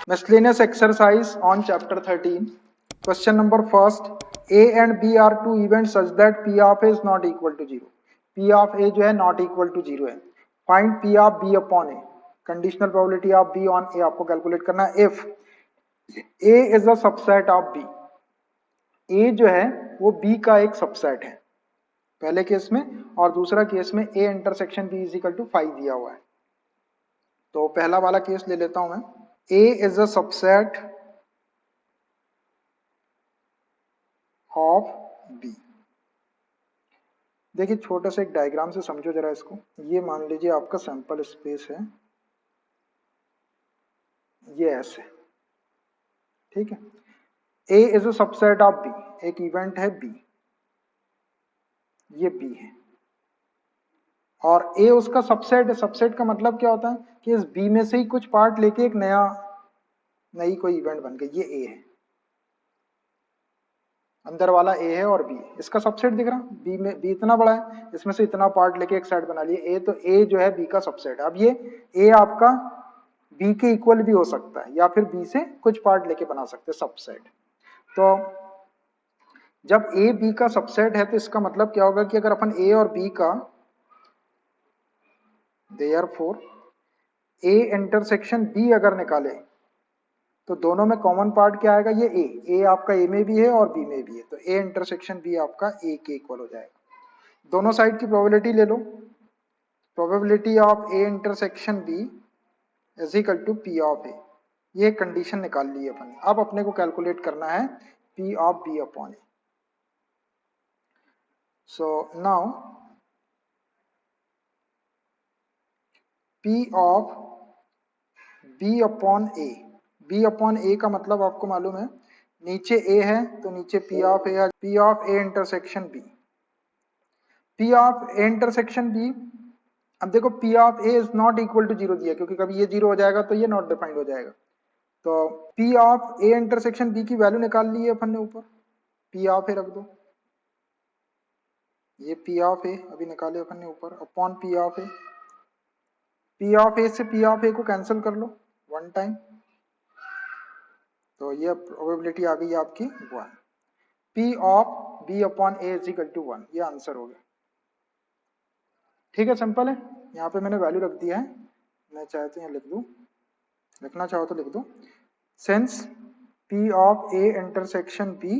Miscellaneous exercise on chapter 13. Question number first. A and B are two events such that P of A is not equal to 0. P of A जो है not equal to 0 है. Find P of B upon A. Conditional probability of B on A आपको calculate करना है. If A is a subset of B. A जो है वो B का एक सबसेट है पहले केस में, और दूसरा केस में A intersection B is equal to 5 दिया हुआ है. तो पहला वाला केस ले लेता हूं मैं. A is a subset of B. देखिए छोटा सा एक डायग्राम से समझो जरा इसको. ये मान लीजिए आपका सैंपल स्पेस है, ये ऐसे, ठीक है. A is a subset of B. एक इवेंट है B, ये B है, और A उसका सबसेट है. सबसेट का मतलब क्या होता है कि इस B में से ही कुछ पार्ट लेके एक नई कोई इवेंट बन गई. ये A है, अंदर वाला A है और B है. इसका सबसेट दिख रहा, B में B इतना बड़ा है, इसमें से इतना पार्ट लेके एक सेट बना लिए A. तो A जो है B का सबसेट है. अब ये A आपका B के इक्वल भी हो सकता है, या फिर B से कुछ पार्ट लेके बना सकते हैं सबसेट. तो जब A B का सबसेट है तो इसका मतलब क्या होगा कि अगर अपन A और B का देयरफॉर A इंटरसेक्शन B अगर निकाले तो दोनों में कॉमन पार्ट क्या आएगा, ये A आपका A में भी है और B में भी है. तो A इंटरसेक्शन B आपका A के इक्वल हो जाएगा. दोनों साइड की प्रोबेबिलिटी ले लो. Probability of A intersection B is equal to P of A. ये कंडीशन निकाल ली अपन. अब अपने को कैलकुलेट करना है P of B upon A. So now P of B upon A. B upon A का मतलब आपको मालूम है, नीचे A है तो नीचे P of A. P of A intersection B. P of A intersection B. अब देखो P of A is not equal to 0 दिया, क्योंकि कभी ये 0 हो जाएगा तो ये नॉट डिफाइंड हो जाएगा. तो P of A intersection B की वैल्यू निकाल ली है अपन ने ऊपर. P ऑफ A रख दो, ये P ऑफ A अभी निकाले अपन ने ऊपर, upon P of A. P of A से P ऑफ A को कैंसिल कर लो वन टाइम, तो ये प्रोबेबिलिटी आ गई आपकी 1. P of B upon A is equal to 1. ये आंसर हो गया. ठीक है, सिंपल है. यहाँ पे मैंने वैल्यू रख दिया है, मैं चाहे तो यहाँ लिख दूँ, लिखना चाहो तो लिख दो. Since P of A intersection B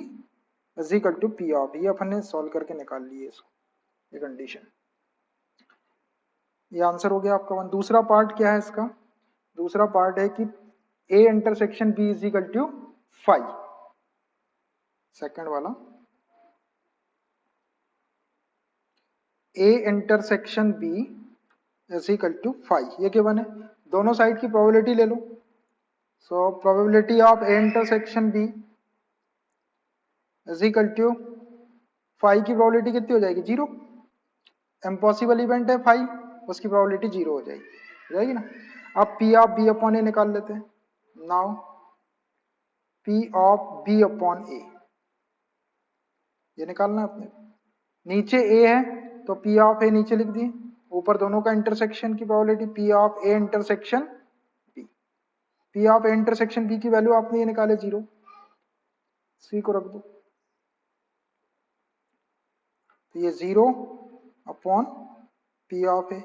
is equal to P of, ये अपन ने सॉल्व करके निकाल लिए इसको, ये कंडीशन. ये आंसर हो गया आपका 1. दूसरा पार्ट क्या है इसका? दूसरा पार्ट है कि A intersection B is equal to 5. Second वाला A intersection B is equal to 5, ये गिवन है. दोनों साइड की प्रोबेबिलिटी ले लो. So probability of A intersection B is equal to 5 की प्रोबेबिलिटी कितनी हो जाएगी? 0. इम्पॉसिबल इवेंट है 5, उसकी प्रोबेबिलिटी 0 हो जाएगी ना. अब P of B upon A निकाल लेते हैं. Now P of B upon A, ये निकालना है अपने. नीचे A है तो P ऑफ A नीचे लिख दिए, ऊपर दोनों का इंटरसेक्शन की probability P of A intersection B. P of A intersection B की वैल्यू आपने ये निकाले 0, C को रख दो. तो ये 0 अपॉन P ऑफ A.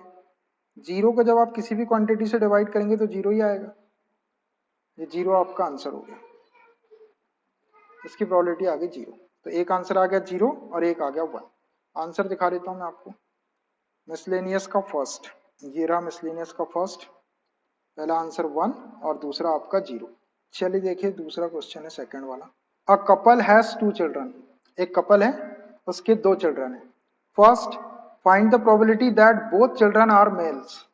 0 को जब आप किसी भी क्वांटिटी से डिवाइड करेंगे तो 0 ही आएगा. ये 0 आपका आंसर हो गया. इसकी प्रोबेबिलिटी आ गई 0. तो एक आंसर आ गया 0 और एक आ गया 1. आंसर दिखा देता हूं मैं आपको. मिसलेनियस का फर्स्ट, ये रहा मिसलेनियस का फर्स्ट. पहला आंसर 1 और दूसरा आपका 0. चलिए देखिए दूसरा क्वेश्चन है, सेकंड वाला. A couple has 2 children. एक कपल है, उसके 2 चिल्ड्रन है. First find the probability that both children are males.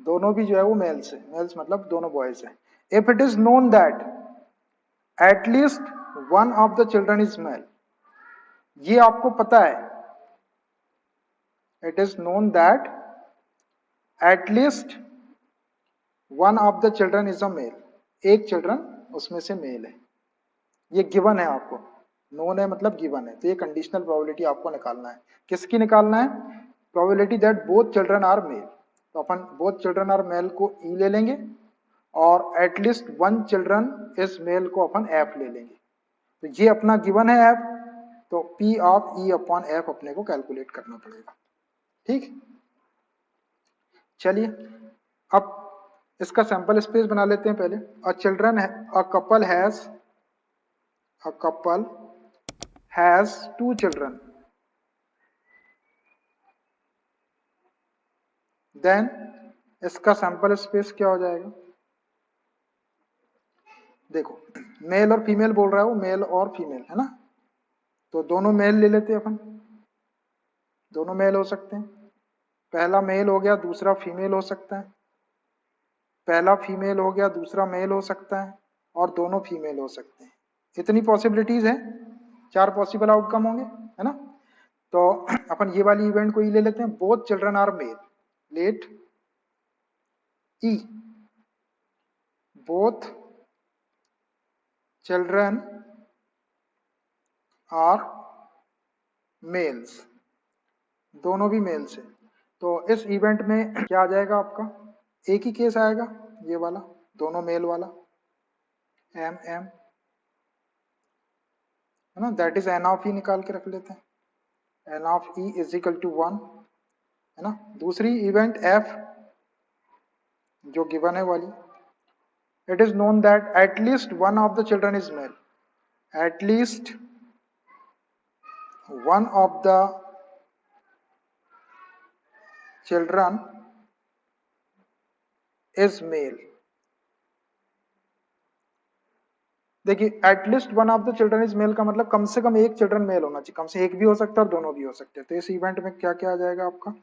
दोनों भी जो है वो मेल्स है. मेल्स मतलब दोनों बॉयज है. If it is known that at least one of the children is male. ये आपको पता है, it is known that at least one of the children is a male. एक चिल्ड्रन उसमें से मेल है, ये गिवन है आपको. नोन है मतलब गिवन है. तो ये कंडीशनल प्रोबेबिलिटी आपको निकालना है. किसकी निकालना है? Probability that both children are male. तो अपन बोथ चिल्ड्रन आर मेल को ई ले लेंगे और at least one children is male को अपन एफ ले लेंगे। तो ये अपना गिवन है एफ, तो P of E upon F अपने को कैलकुलेट करना पड़ेगा। ठीक, चलिए अब इसका सैंपल स्पेस बना लेते हैं पहले। A couple has two children, then इसका सैंपल स्पेस क्या हो जाएगा? देखो मेल और फीमेल बोल रहा है वो, मेल और फीमेल है ना, तो दोनों मेल ले लेते हैं अपन, दोनों मेल हो सकते हैं। पहला मेल हो गया, दूसरा फीमेल हो सकता है, पहला फीमेल हो गया, दूसरा मेल हो सकता है, और दोनों फीमेल हो सकते हैं। इतनी पॉसिबिलिटीज है, 4 पॉसिबल आउटकम होंगे, है ना। तो अपन ये वाली इवेंट को ही ले लेते हैं, both children are male, let E both children are males, दोनों भी मेल्स है। तो इस इवेंट में क्या आ जाएगा आपका? एक ही केस आएगा, ये वाला, दोनों मेल वाला, एम एम, है ना, that is N of E निकाल के रख लेते हैं, n of E is equal to 1, है ना। दूसरी इवेंट एफ जो गिवन है वाली, it is known that at least one of the children is male, at least one of the children is male. देखिए at least one of the children is male का मतलब कम से कम एक चिल्ड्रन मेल होना चाहिए, कम से एक भी हो सकता है और दोनों भी हो सकते हैं। तो इस इवेंट में क्या क्या आ जाएगा आपका?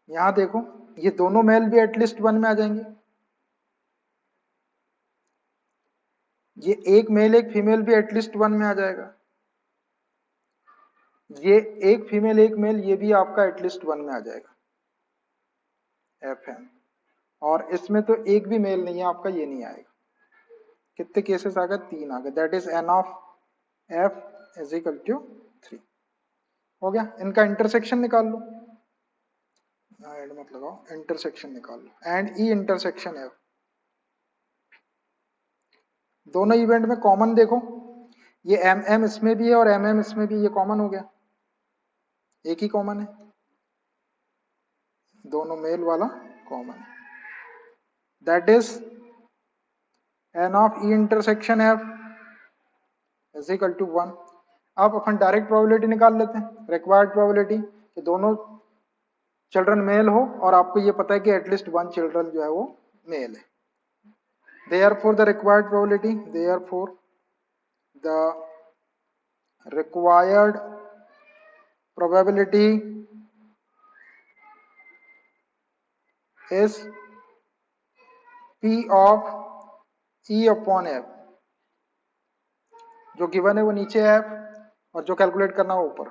यहां देखो ये दोनों मेल भी एटलीस्ट वन में आ जाएंगे, ये एक मेल एक फीमेल भी एटलीस्ट वन में आ जाएगा, ये एक फीमेल एक मेल ये भी आपका एटलीस्ट वन में आ जाएगा, एफ एम। और इसमें तो एक भी मेल नहीं है आपका, ये नहीं आएगा। कितने केसेस आ गए? 3 आ गए, that is N of F is equal to 3। हो गया, इनका इंटरसेक्शन निकाल लो, एड मत लगाओ, इंटरसेक्शन निकाल लो, एंड ई इंटरसेक्शन एफ। दोनों इवेंट में कॉमन देखो, ये एम एम इसमें भी है और एम एम इसमें भी, ये कॉमन हो गया, एक ही कॉमन है, दोनों मेल वाला कॉमन है, that is N of E intersection F is equal to 1। अब अपन डायरेक्ट प्रोबेबिलिटी निकाल लेते हैं, रिक्वायर्ड प्रोबेबिलिटी कि दोनों चिल्ड्रन मेल हो और आपको ये पता है कि एटलीस्ट वन चिल्ड्रन जो है वो मेल है। Therefore the required probability, therefore the required probability is P of E upon F। जो गिवन है वो नीचे है F, और जो कैलकुलेट करना है ऊपर।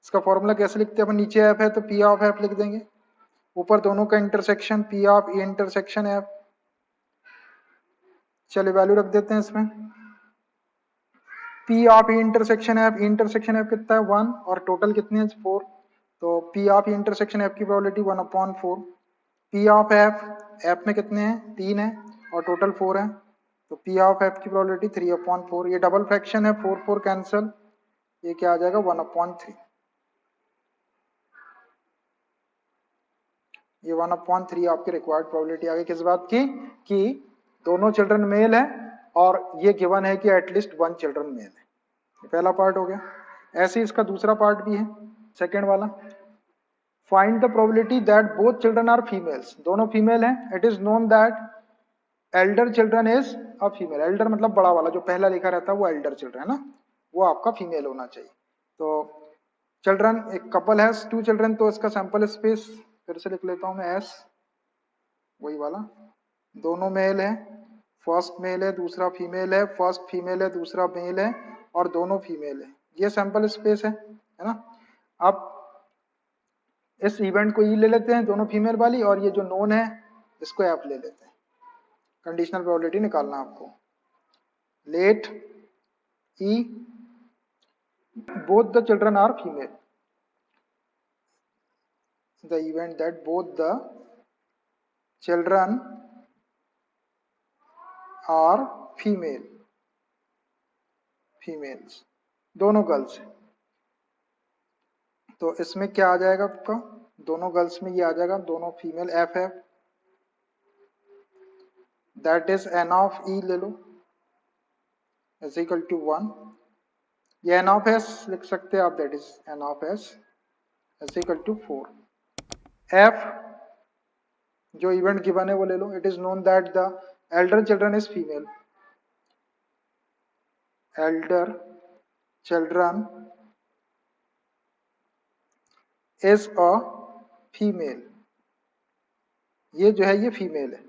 इसका फॉर्मूला कैसे लिखते हैं अपन? नीचे F है तो P ऑफ F लिख देंगे, ऊपर दोनों का intersection P of E intersection F। चलिए वैल्यू रख देते हैं इसमें, P of E intersection F, intersection F कितना है 1 और टोटल कितने हैं 4, तो P of E intersection F की probability 1/4। P of F, F में कितने हैं 3 है और टोटल 4 है, तो P ऑफ F की प्रोबेबिलिटी 3/4। ये डबल फ्रैक्शन है, 4 4 कैंसिल, ये क्या आ जाएगा 1/3। ये 1/3 आपकी रिक्वायर्ड प्रोबेबिलिटी आ गई किस बात की? कि दोनों चिल्ड्रन मेल है और ये गिवन है कि एटलीस्ट वन चिल्ड्रन मेल है। ये पहला पार्ट हो गया। ऐसे ही इसका दूसरा पार्ट भी है, सेकेंड वाला, find the probability that both children are females, दोनों फीमेल हैं। It is known that elder children is a female, elder मतलब बड़ा वाला, जो पहला लिखा रहता है वो एल्डर चिल्ड्रन है ना, वो आपका फीमेल होना चाहिए। तो चिल्ड्रन, एक कपल हैज टू चिल्ड्रन, तो इसका सैंपल स्पेस फिर से लिख लेता हूं मैं, एस वही वाला, दोनों मेल है, फर्स्ट मेल है दूसरा फीमेल है, फर्स्ट फीमेल है दूसरा मेल है, और दोनों फीमेल है, ये सैंपल स्पेस है ना। अब इस इवेंट को ई ले लेते हैं, दोनों फीमेल वाली, और ये जो नोन है इसको एफ ले लेते हैं। कंडीशनल प्रोबेबिलिटी निकालना आपको, let E both the children are female, the event that both the children are female, females, दोनों गर्ल्स हैं। तो इसमें क्या आ जाएगा आपका, दोनों गर्ल्स में ये आ जाएगा, दोनों फीमेल एफ है, दैट इज एन ऑफ ई ले लो इज इक्वल टू 1, ये एन ऑफ एस लिख सकते हैं आप, that is N of S is equal to 4। F जो इवेंट गिवन है वो ले लो, it is known that the elder children is female, elder children is a female, ये जो है ये फीमेल है,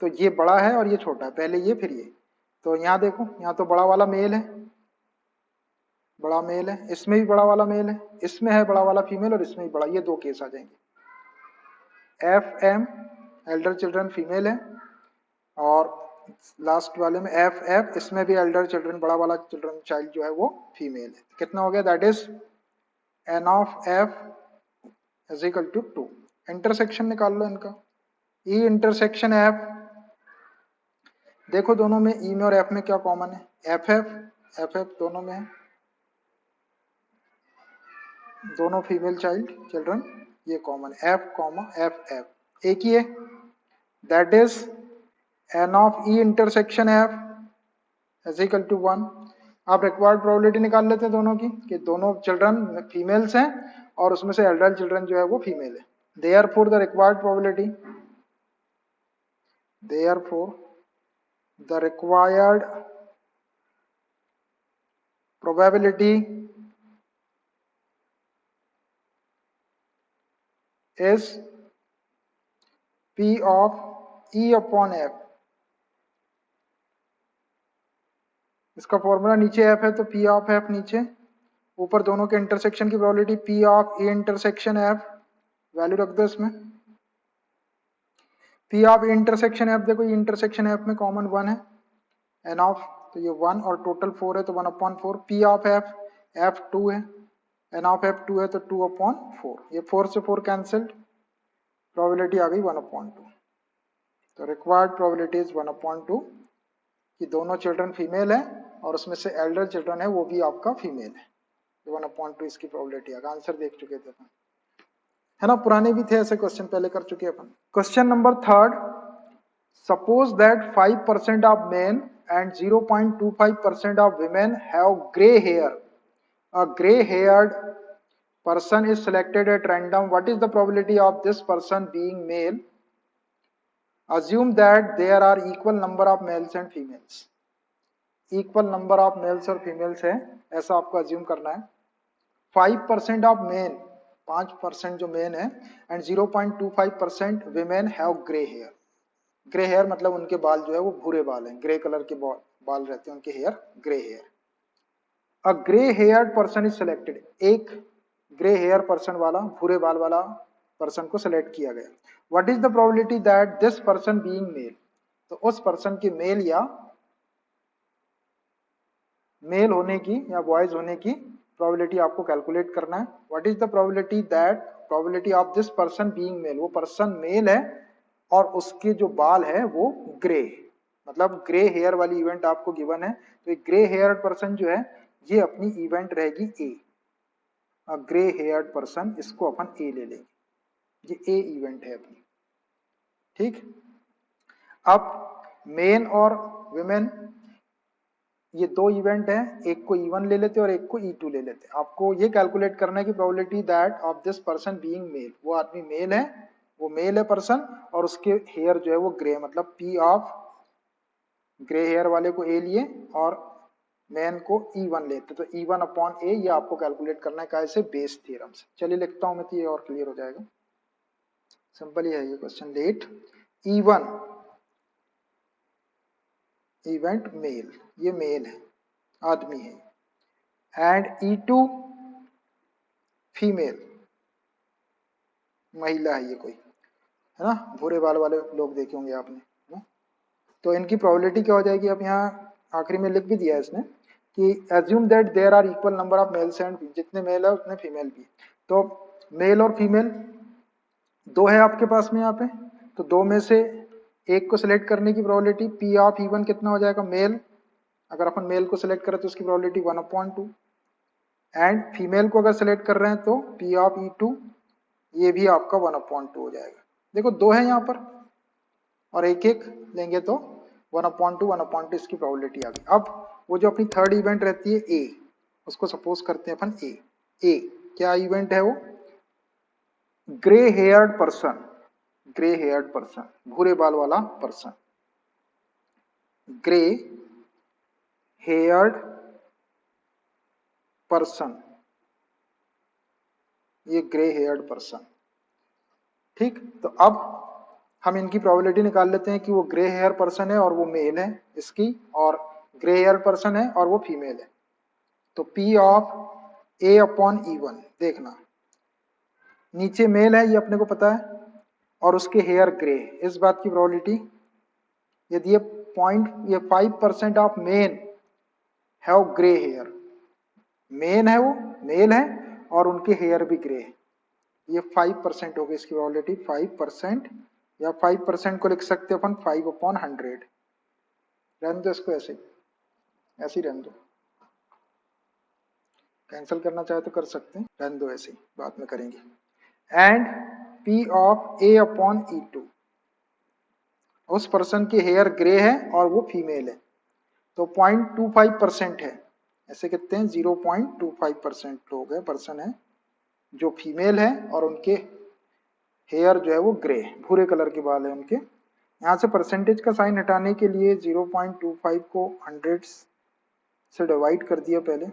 तो ये बड़ा है और ये छोटा है, पहले ये फिर ये। तो यहाँ देखो, यहाँ तो बड़ा वाला मेल है, बड़ा मेल है, इसमें भी बड़ा वाला मेल है, इसमें है बड़ा वाला फीमेल और इसमें भी बड़ा, ये दो केस आ जाएंगे। F M elder children female है, और लास्ट वाले में एफ एफ, इसमें भी एल्डर चिल्ड्रन बड़ा वाला चिल्ड्रन चाइल्ड जो है वो फीमेल है। कितना हो गया, that is N of F is equal to 2। Intersection निकाल लो इनका, ई इंटरसेक्शन एफ, देखो दोनों में ई में और एफ में क्या कॉमन है, एफ एफ एफ एफ दोनों में है, दोनों फीमेल चाइल्ड चिल्ड्रन, ये common F comma F F एक ही है, that is N of E intersection F is equal to 1। आप रिक्वायर्ड प्रोबेबिलिटी निकाल लेते हैं दोनों की, कि दोनों चिल्ड्रन फीमेल्स हैं और उसमें से एल्डर चिल्ड्रन जो है वो फीमेल है। Therefore the required probability, therefore the required probability is P of E upon F, इसका फॉर्मूला नीचे F है तो P ऑफ F नीचे, ऊपर दोनों के इंटरसेक्शन की probability P of E intersection F, value रख दो इसमें। P of E intersection F, देखो ये इंटरसेक्शन F में कॉमन 1 है, N ऑफ, तो ये 1 और टोटल 4 है तो 1 upon 4। P of F, F 2 है, N ऑफ F 2 है तो 2 अपॉन 4, ये 4 से 4 कैंसल्ड, प्रोबेबिलिटी आ गई 1 अपॉन 2। तो रिक्वायर्ड प्रोबेबिलिटी इज 1 अपॉन 2 कि दोनों चिल्ड्रन फीमेल है और उसमें से एल्डर चिल्ड्रन है वो भी आपका फीमेल है, तो 1 अपॉन 2 इसकी प्रोबेबिलिटी आ गई। आंसर देख चुके थे अपन, है ना, पुराने भी थे ऐसे क्वेश्चन पहले कर चुके अपन। Question number 3, suppose that 5% of men and 0.25% of women have gray hair, a gray haired person is selected at random, what is the probability of this person being male? Assume that there are equal number of males and females, equal number of mails और females है ऐसा आपको assume करना है। 5% of main, 5% जो men है, and 0.25% women have grey hair, grey hair मतलब उनके बाल जो है वो भूरे बाल हैं, ग्रे कलर के बाल रहते हैं उनके, hair grey hair. A grey hair person is selected, एक ग्रे हेयर पर्सन वाला, भूरे बाल वाला पर्सन को सिलेक्ट किया गया। What is the probability that this person being male, तो उस पर्सन के मेल या मेल होने की या बॉयज होने की प्रोबेबिलिटी आपको कैलकुलेट करना है। What is the probability that, probability of this person being male, वो पर्सन मेल है और उसके जो बाल है वो ग्रे, मतलब ग्रे हेयर वाली इवेंट आपको गिवन है, तो एक ग्रे हेयर पर्सन जो है ये अपनी इवेंट रहेगी ए, ग्रे हेयर पर्सन, इसको अपन ए ले लेंगे, ये ए इवेंट है अपनी, ठीक। अब मेन और विमेन ये दो इवेंट है, एक को E1 ले लेते और एक को E2 ले लेते। आपको ये कैलकुलेट करना है कि probability that of this person being male, वो आदमी मेल है, वो मेल है पर्सन और उसके हेयर जो है वो ग्रे, मतलब P ऑफ ग्रे हेयर वाले को ए लिए और मैन को E1 लेते, तो E1 अपॉन ए, ये आपको कैलकुलेट करना है कैसे, बेस थ्योरम से। चलिए लिखता हूं मैं तो ये और क्लियर हो जाएगा, सिंपल ही है ये question. Let E1 event male, ये मेल है, आदमी है, एंड E2 फीमेल, महिला है ये कोई, है ना, भूरे बाल वाले लोग देखे होंगे आपने, है ना? तो इनकी प्रोबेबिलिटी क्या हो जाएगी, अब यहाँ आखिरी में लिख भी दिया है इसने कि assume that there are equal number of males and, जितने मेल है उतने फीमेल भी, तो मेल और फीमेल दो है आपके पास में यहाँ पे, तो दो में से एक को सिलेक्ट करने की प्रोबेबिलिटी पी ऑफ E1 कितना हो जाएगा, मेल, अगर अपन मेल को सिलेक्ट करें तो उसकी प्रोबेबिलिटी 1/2, एंड फीमेल को अगर सिलेक्ट कर रहे हैं तो पी ऑफ E2 ये भी आपका 1/2 हो जाएगा। देखो दो है यहाँ पर और एक एक लेंगे तो 1/2 इसकी प्रोबेबिलिटी आ गई। अब वो जो अपनी थर्ड इवेंट रहती है ए, उसको सपोज करते हैं अपन ए। ए क्या इवेंट है वो, grey heard person, grey heard person, भूरे बाल वाला पर्सन, ग्रे हेयर्ड पर्सन, ये ग्रे हेयर्ड पर्सन। ठीक, तो अब हम इनकी प्रोबेबिलिटी निकाल लेते हैं कि वो ग्रे हेयर पर्सन है और वो मेल है इसकी, और ग्रे हेयर पर्सन है और वो फीमेल है। तो P ऑफ A/E1 देखना, नीचे मेल है ये अपने को पता है और उसके हेयर ग्रे, इस बात की प्रोबेबिलिटी यदि ये 5% of men have grey hair, men है वो मेल है और उनके हेयर भी ग्रे है, ये 5% होगी इसकी प्रोबेबिलिटी, 5%, या 5% को लिख सकते हैं अपन 5/100। रहने दो इसको ऐसे ही रहने दो, कैंसिल करना चाहे तो कर सकते हैं, रहने दो ऐसे ही, बाद में करेंगे। एंड P ऑफ A/E2, उस पर्सन की हेयर ग्रे है और वो फीमेल है, तो 0.25% है, ऐसे कहते हैं 0.25% लोग है, पर्सन है जो फीमेल है और उनके हेयर जो है वो ग्रे, भूरे कलर के बाल है उनके। यहाँ से परसेंटेज का साइन हटाने के लिए 0.25 को 100 से डिवाइड कर दिया पहले,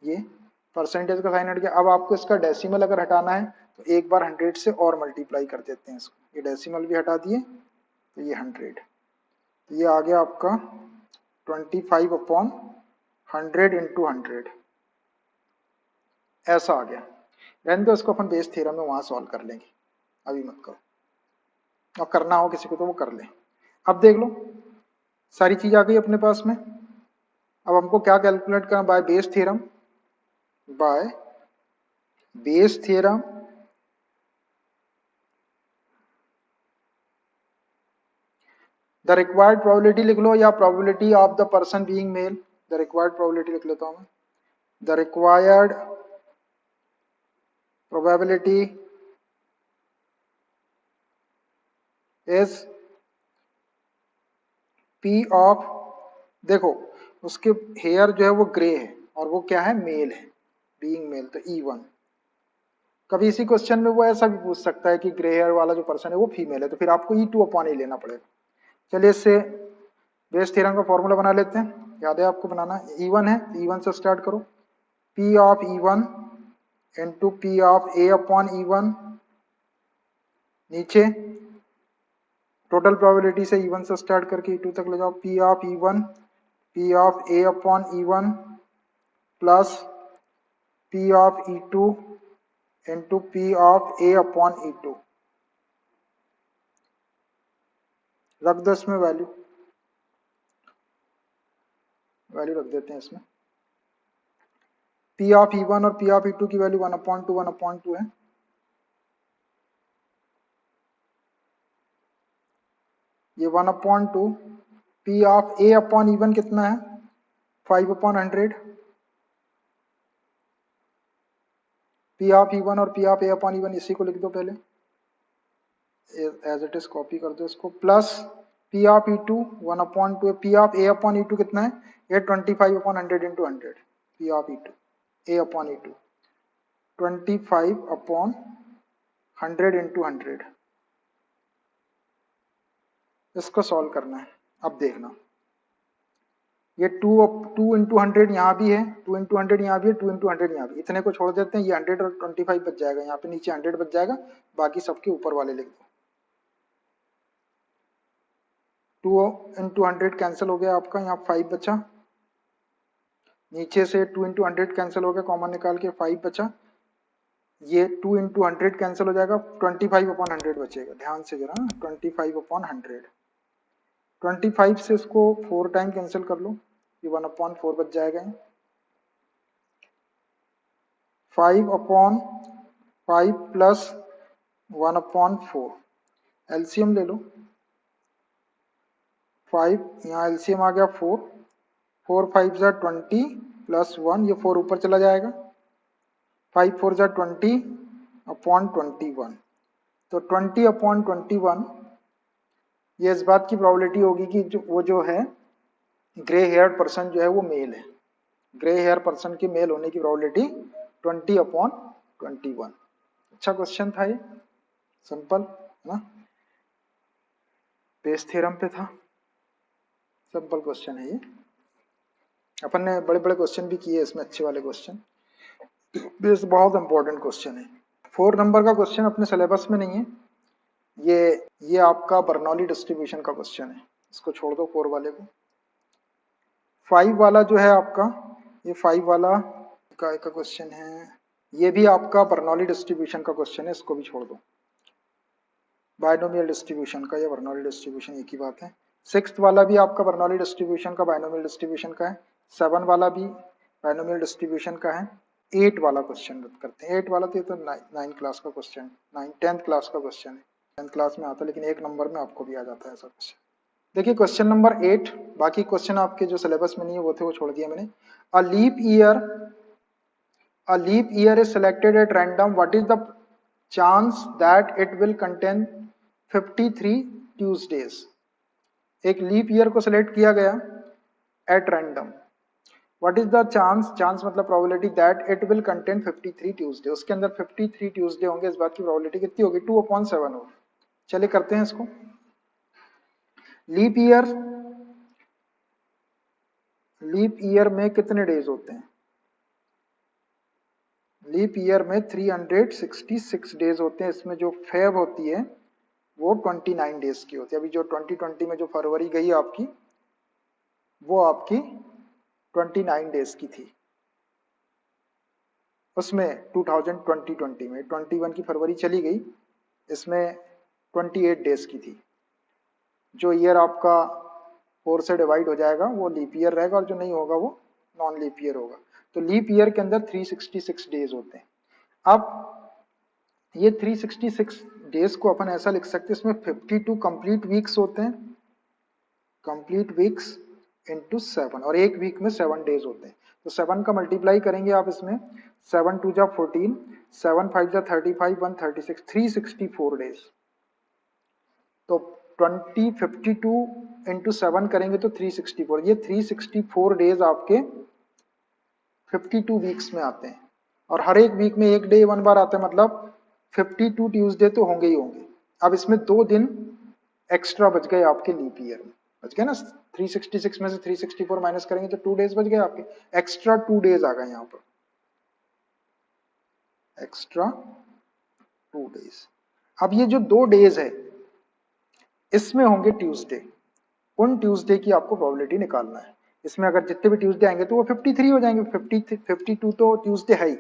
ये परसेंटेज का साइन हट गया। अब आपको इसका डेसिमल अगर हटाना है तो एक बार 100 से और मल्टीप्लाई कर देते हैं इसको, ये डेसिमल भी हटा दिए तो ये 100, तो ये आ गया आपका 25/100 इंटू 100, ऐसा आ गया। रहने दो इसको अपन बेस थ्योरम में वहां सॉल्व कर लेंगे, अभी मत करो, और करना हो किसी को तो वो कर ले। अब देख लो सारी चीज आ गई अपने पास में। अब हमको क्या कैलकुलेट करना, by Bayes theorem, by Bayes theorem the required probability लिख लो, या probability of the person being male, the required probability लिख लेता हूं मैं, the required probability is P of, देखो उसके हेयर जो है वो ग्रे है और वो क्या है, मेल है, बीइंग मेल, तो E1। कभी इसी क्वेश्चन में वो ऐसा भी पूछ सकता है कि ग्रे हेयर वाला जो पर्सन है वो फीमेल है, तो फिर आपको E2/A लेना पड़ेगा। चलिए इससे बेस थ्योरम का फॉर्मूला बना लेते हैं, याद है आपको बनाना, E1 है, E1 से स्टार्ट करो, P of E1 into P of A/E1, नीचे टोटल प्रोबेबिलिटी से E1 से स्टार्ट करके E2 तक ले जाओ, P of E1 P of A/E1 plus P of E2 into P of A/E2, रख दो इसमें वैल्यू रख देते हैं इसमें। P ऑफ E1 और P ऑफ E2 की वैल्यू 1/2 है, ये 1/2, P ऑफ A/E1 कितना है, 5/100, P ऑफ E1 और P ऑफ A/E1 इसी को लिख दो पहले, एज इट इज कॉपी कर दो इसको, plus P of E2 1/2, P of A/E2 कितना है, ये 25/100 into 100, P of E2 A/E2 25/100 into 100, इसको सॉल्व करना है। अब देखना ये 2 इंटू 100 यहाँ भी है, 2 इंटू 100 यहाँ भी है, 2 इंटू 100 यहाँ भी, इतने को छोड़ देते हैं, ये 100 और 25 बच जाएगा, यहाँ पे नीचे 100 बच जाएगा, बाकी सबके ऊपर वाले लिख दो। 2 इंटू 100 कैंसिल हो गया आपका, यहाँ 5 बचा, नीचे से 2 इंटू 100 कैंसिल हो गया, कॉमन निकाल के 5 बचा, ये 2 इंटू 100 कैंसिल हो जाएगा, 25/100 बचेगा, ध्यान से जरा 25/100, 25 से इसको 4 टाइम कैंसिल कर लो, ये 1/4 बच जाएगा, 5/5 प्लस 1/4, एलसीएम ले लो, 5, यहाँ एलसीएम आ गया 4, 4 5 जा 20 प्लस 1, ये 4 ऊपर चला जाएगा, 5 4 जा 20 अपॉन 21, तो 20 अपॉन 21, ये इस बात की प्रोबेबिलिटी होगी कि वो जो है ग्रे हेयर पर्सन जो है वो मेल है। ग्रे हेयर पर्सन के मेल होने की प्रोबेबिलिटी 20 अपॉन 21। अच्छा क्वेश्चन था ये, सिंपल है ना, बेस थ्योरम पे था, सिंपल क्वेश्चन है ये। अपन ने बड़े बड़े क्वेश्चन भी किए इसमें, अच्छे वाले क्वेश्चन, बेस बहुत इंपॉर्टेंट क्वेश्चन है। 4 नंबर का क्वेश्चन अपने सिलेबस में नहीं है, ये आपका बर्नौली डिस्ट्रीब्यूशन का क्वेश्चन है, इसको छोड़ दो 4 वाले को। 5 वाला जो है आपका, ये 5 वाला का क्वेश्चन है, ये भी आपका बर्नौली डिस्ट्रीब्यूशन का क्वेश्चन है, इसको भी छोड़ दो। बायनोमियल डिस्ट्रीब्यूशन का या बर्नौली डिस्ट्रीब्यूशन एक ही बात है। 6th वाला भी आपका बर्नौली डिस्ट्रीब्यूशन का, बायनोमियल डिस्ट्रीब्यूशन का है। 7 वाला भी बायनोमियल डिस्ट्रीब्यूशन का है। 8 वाला क्वेश्चन करते हैं। 8 वाला तो ये तो 9 क्लास का क्वेश्चन, 10th क्लास का क्वेश्चन है, 10th क्लास में आता है, लेकिन 1 नंबर में आपको भी आ जाता है ऐसा क्वेश्चन। देखिए क्वेश्चन नंबर 8, बाकी क्वेश्चन आपके जो सिलेबस में नहीं है वो थे, वो छोड़ दिया मैंने। A leap year is selected at random, what is the chance that it will contain 53 Tuesdays. एक लीप ईयर को सिलेक्ट किया गया at random, what is the chance, chance मतलब probability, that it will contain 53 Tuesday, उसके अंदर 53 Tuesday होंगे, इस बात की प्रोबेबिलिटी कितनी होगी, 2/7 होगी। चलिए करते हैं इसको। लीप ईयर में कितने डेज होते हैं, लीप ईयर में 366 डेज होते हैं, इसमें जो फेब होती है वो 29 डेज की होती है। अभी जो 2020 में जो फरवरी गई आपकी, वो आपकी 29 डेज की थी, उसमें 2020 में 21 की फरवरी चली गई, इसमें 28 डेज की थी। जो ईयर आपका 4 से डिवाइड हो जाएगा वो लीप ईयर रहेगा, और जो नहीं होगा वो नॉन लीप ईयर होगा। तो लीप ईयर के अंदर 366 डेज होते हैं। अब ये 366 डेज को अपन ऐसा लिख सकते हैं, इसमें 52 कंप्लीट वीक्स होते हैं, कंप्लीट वीक्स इंटू 7, और एक वीक में 7 डेज होते हैं। तो 7 का मल्टीप्लाई करेंगे आप इसमें, 7 2 जा 14, 7 5 जा 35, 1 36, 364 डेज। तो 52 इंटू 7 करेंगे तो 364, ये 364 डेज आपके 52 वीक्स में आते हैं, और हर एक वीक में एक डे 1 बार आता है, मतलब 52 ट्यूसडे तो होंगे ही होंगे। अब इसमें 2 दिन एक्स्ट्रा बच गए आपके लीप ईयर में, बच गए ना, 366 में से 364 माइनस करेंगे तो 2 डेज बच गए आपके, एक्स्ट्रा 2 डेज आ गए यहाँ पर, एक्स्ट्रा 2 डेज। अब ये जो 2 डेज है इसमें होंगे ट्यूसडे, उन ट्यूसडे की आपको प्रोबेबिलिटी निकालना है। इसमें अगर जितने भी ट्यूसडे आएंगे तो वो 53 हो जाएंगे, 52 तो ट्यूसडे है ही,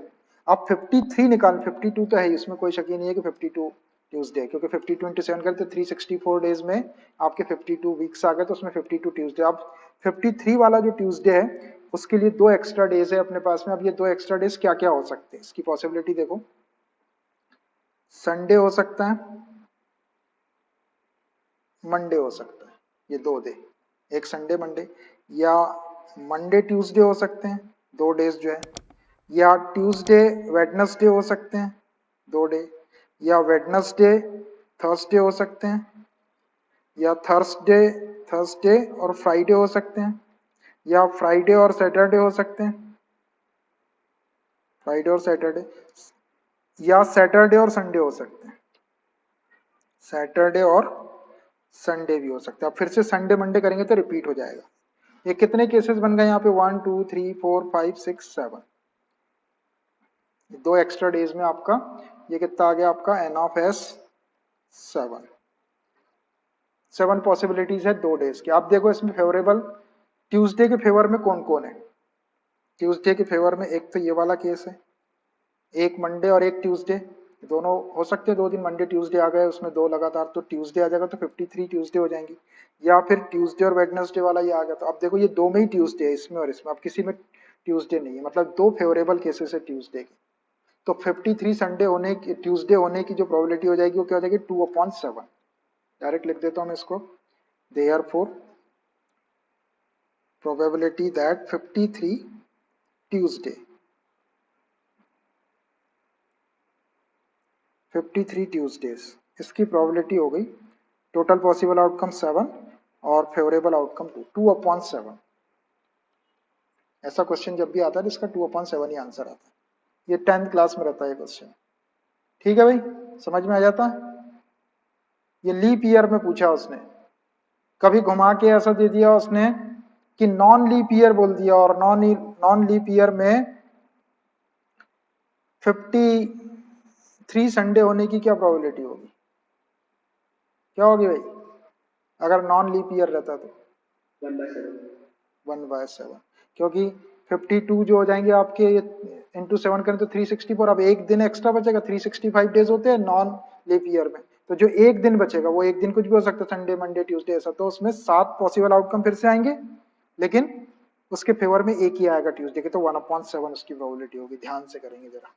अब 53 निकाल, 52 तो है ही, इसमें कोई शक ही नहीं है कि 52 ट्यूसडे है, क्योंकि 52 इंटू 7 करते 364 डेज में आपके 52 वीक्स आ गए, तो उसमें 52 ट्यूसडे। अब 53 वाला जो ट्यूसडे है उसके लिए 2 एक्स्ट्रा डेज है अपने पास में। अब ये 2 एक्स्ट्रा डेज क्या क्या हो सकते हैं, इसकी पॉसिबिलिटी देखो, संडे हो सकता है, मंडे हो सकता है, ये 2 डे, एक संडे मंडे, या मंडे ट्यूसडे हो सकते हैं 2 डेज जो है, या ट्यूसडे वेडनेसडे हो सकते हैं 2 डे, या वेडनेसडे थर्सडे हो सकते हैं, या थर्सडे और फ्राइडे हो सकते हैं, या फ्राइडे और सैटरडे हो सकते हैं, फ्राइडे और सैटरडे, या सैटरडे और संडे हो सकते हैं, सैटरडे और संडे भी हो सकता है। अब फिर से संडे मंडे करेंगे तो रिपीट हो जाएगा। ये कितने केसेस बन गए यहाँ पे, 1 2 3 4 5 6 7, 2 एक्स्ट्रा डेज में आपका ये कितना आ गया आपका n ऑफ s 7 पॉसिबिलिटीज है 2 डेज की। आप देखो इसमें फेवरेबल ट्यूसडे के फेवर में कौन कौन है, ट्यूसडे के फेवर में एक तो ये वाला केस है, एक मंडे और एक ट्यूसडे, दोनों हो सकते हैं, 2 दिन मंडे ट्यूसडे आ गए उसमें 2 लगातार, तो ट्यूसडे आ जाएगा तो 53 ट्यूसडे हो जाएंगी, या फिर ट्यूसडे और वेडनेसडे वाला ये आ गया। तो अब देखो ये 2 में ही ट्यूसडे है, इसमें और इसमें, अब किसी में ट्यूसडे नहीं है, मतलब 2 फेवरेबल केसेस है ट्यूसडे के। तो 53 संडे होने की, ट्यूसडे होने की जो प्रोबेबिलिटी हो जाएगी वो क्या हो जाएगी, 2/7। डायरेक्ट लिख देता हूँ मैं इसको, therefore probability that 53 Tuesday 53 Tuesdays, इसकी प्रोबेबिलिटी हो गई टोटल पॉसिबल आउटकम 7 और फेवरेबल आउटकम 2/7। ऐसा क्वेश्चन जब भी आता है तो इसका 2/7 ही आंसर आता है। ये 10th क्लास में रहता है क्वेश्चन। ठीक है भाई, समझ में आ जाता है। ये लीप ईयर में पूछा उसने, कभी घुमा के ऐसा दे दिया उसने कि नॉन लीप ईयर बोल दिया, और नॉन लीप ईयर में 53 संडे होने की क्या प्रोबेबिलिटी होगी, क्या होगी भाई अगर नॉन लीप ईयर रहता तो? 1/7, क्योंकि 52 जो हो जाएंगे आपके इंटू 7 करें तो 364, अब एक दिन एक्स्ट्रा बचेगा, 365 डेज होते हैं नॉन लीप ईयर में, तो जो एक दिन बचेगा वो एक दिन कुछ भी हो सकता है, संडे मंडे ट्यूसडे ऐसा, तो उसमें 7 पॉसिबल आउटकम फिर से आएंगे, लेकिन उसके फेवर में एक ही आएगा ट्यूसडे के, तो 1/7 उसकी प्रोबेबिलिटी होगी। ध्यान से करेंगे जरा,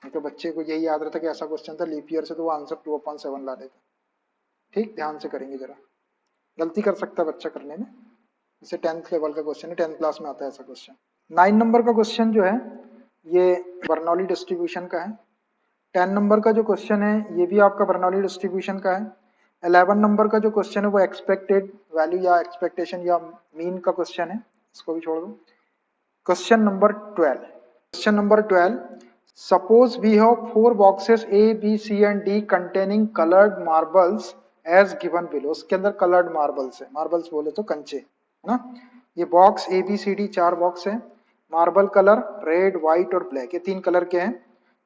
नहीं तो बच्चे को यही याद रहता कि ऐसा क्वेश्चन था लीप ईयर से, तो वो आंसर 2/7 ला देता। ठीक, ध्यान से करेंगे जरा, गलती कर सकता है बच्चा करने में, जैसे 10th लेवल का क्वेश्चन है, 10th क्लास में आता है ऐसा क्वेश्चन। 9 नंबर का क्वेश्चन जो है ये बर्नौली डिस्ट्रीब्यूशन का है। 10 नंबर का जो क्वेश्चन है ये भी आपका बर्नौली डिस्ट्रीब्यूशन का है। 11 नंबर का जो क्वेश्चन है वो एक्सपेक्टेड वैल्यू या एक्सपेक्टेशन या मीन का क्वेश्चन है, इसको भी छोड़ दो। Question number 12, suppose we have 4 boxes A, B, C and D containing colored marbles as given below। उसके अंदर colored marbles है, marbles बोले तो कंचे है ना। ये box A B C D 4 box है, मार्बल कलर रेड व्हाइट और ब्लैक, ये 3 कलर के हैं।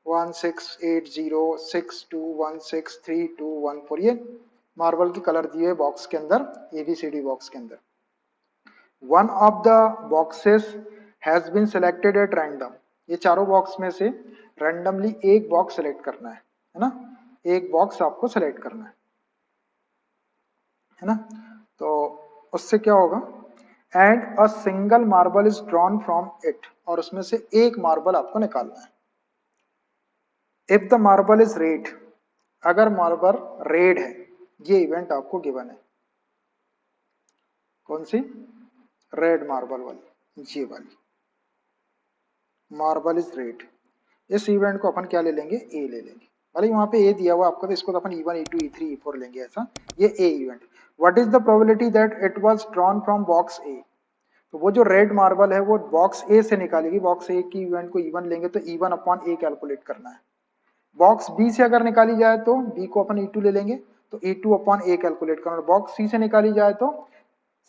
1 6 8 0 6 2 1 6 3 2 1 4, ये मार्बल के कलर दिए बॉक्स के अंदर, ABCD बॉक्स के अंदर। One of the boxes has been selected at random, ये चारों बॉक्स में से रैंडमली एक बॉक्स सेलेक्ट करना है ना, एक बॉक्स आपको सेलेक्ट करना है ना। तो उससे क्या होगा, and a single marble is drawn from it, और उसमें से एक मार्बल आपको निकालना है। If the marble is red, अगर मार्बल रेड है, ये इवेंट आपको गिवन है। कौन सी? रेड मार्बल वाली, ये वाली मार्बल इज रेड। इस इवेंट को अपन क्या ले लेंगे, ए ले लेंगे, भले वहां पे ए दिया हुआ आपको, तो इसको तो अपन E1 E2 E3 E4 लेंगे ऐसा, ये A event. What is the probability that it was drawn from box A, तो वो जो रेड मार्बल है वो बॉक्स ए से निकालेगी, बॉक्स ए की इवेंट को E1 लेंगे तो E1/A कैलकुलेट करना है। बॉक्स बी से अगर निकाली जाए तो बी को अपन E2 ले लेंगे, तो E2/A कैलकुलेट करना। बॉक्स सी से निकाली जाए तो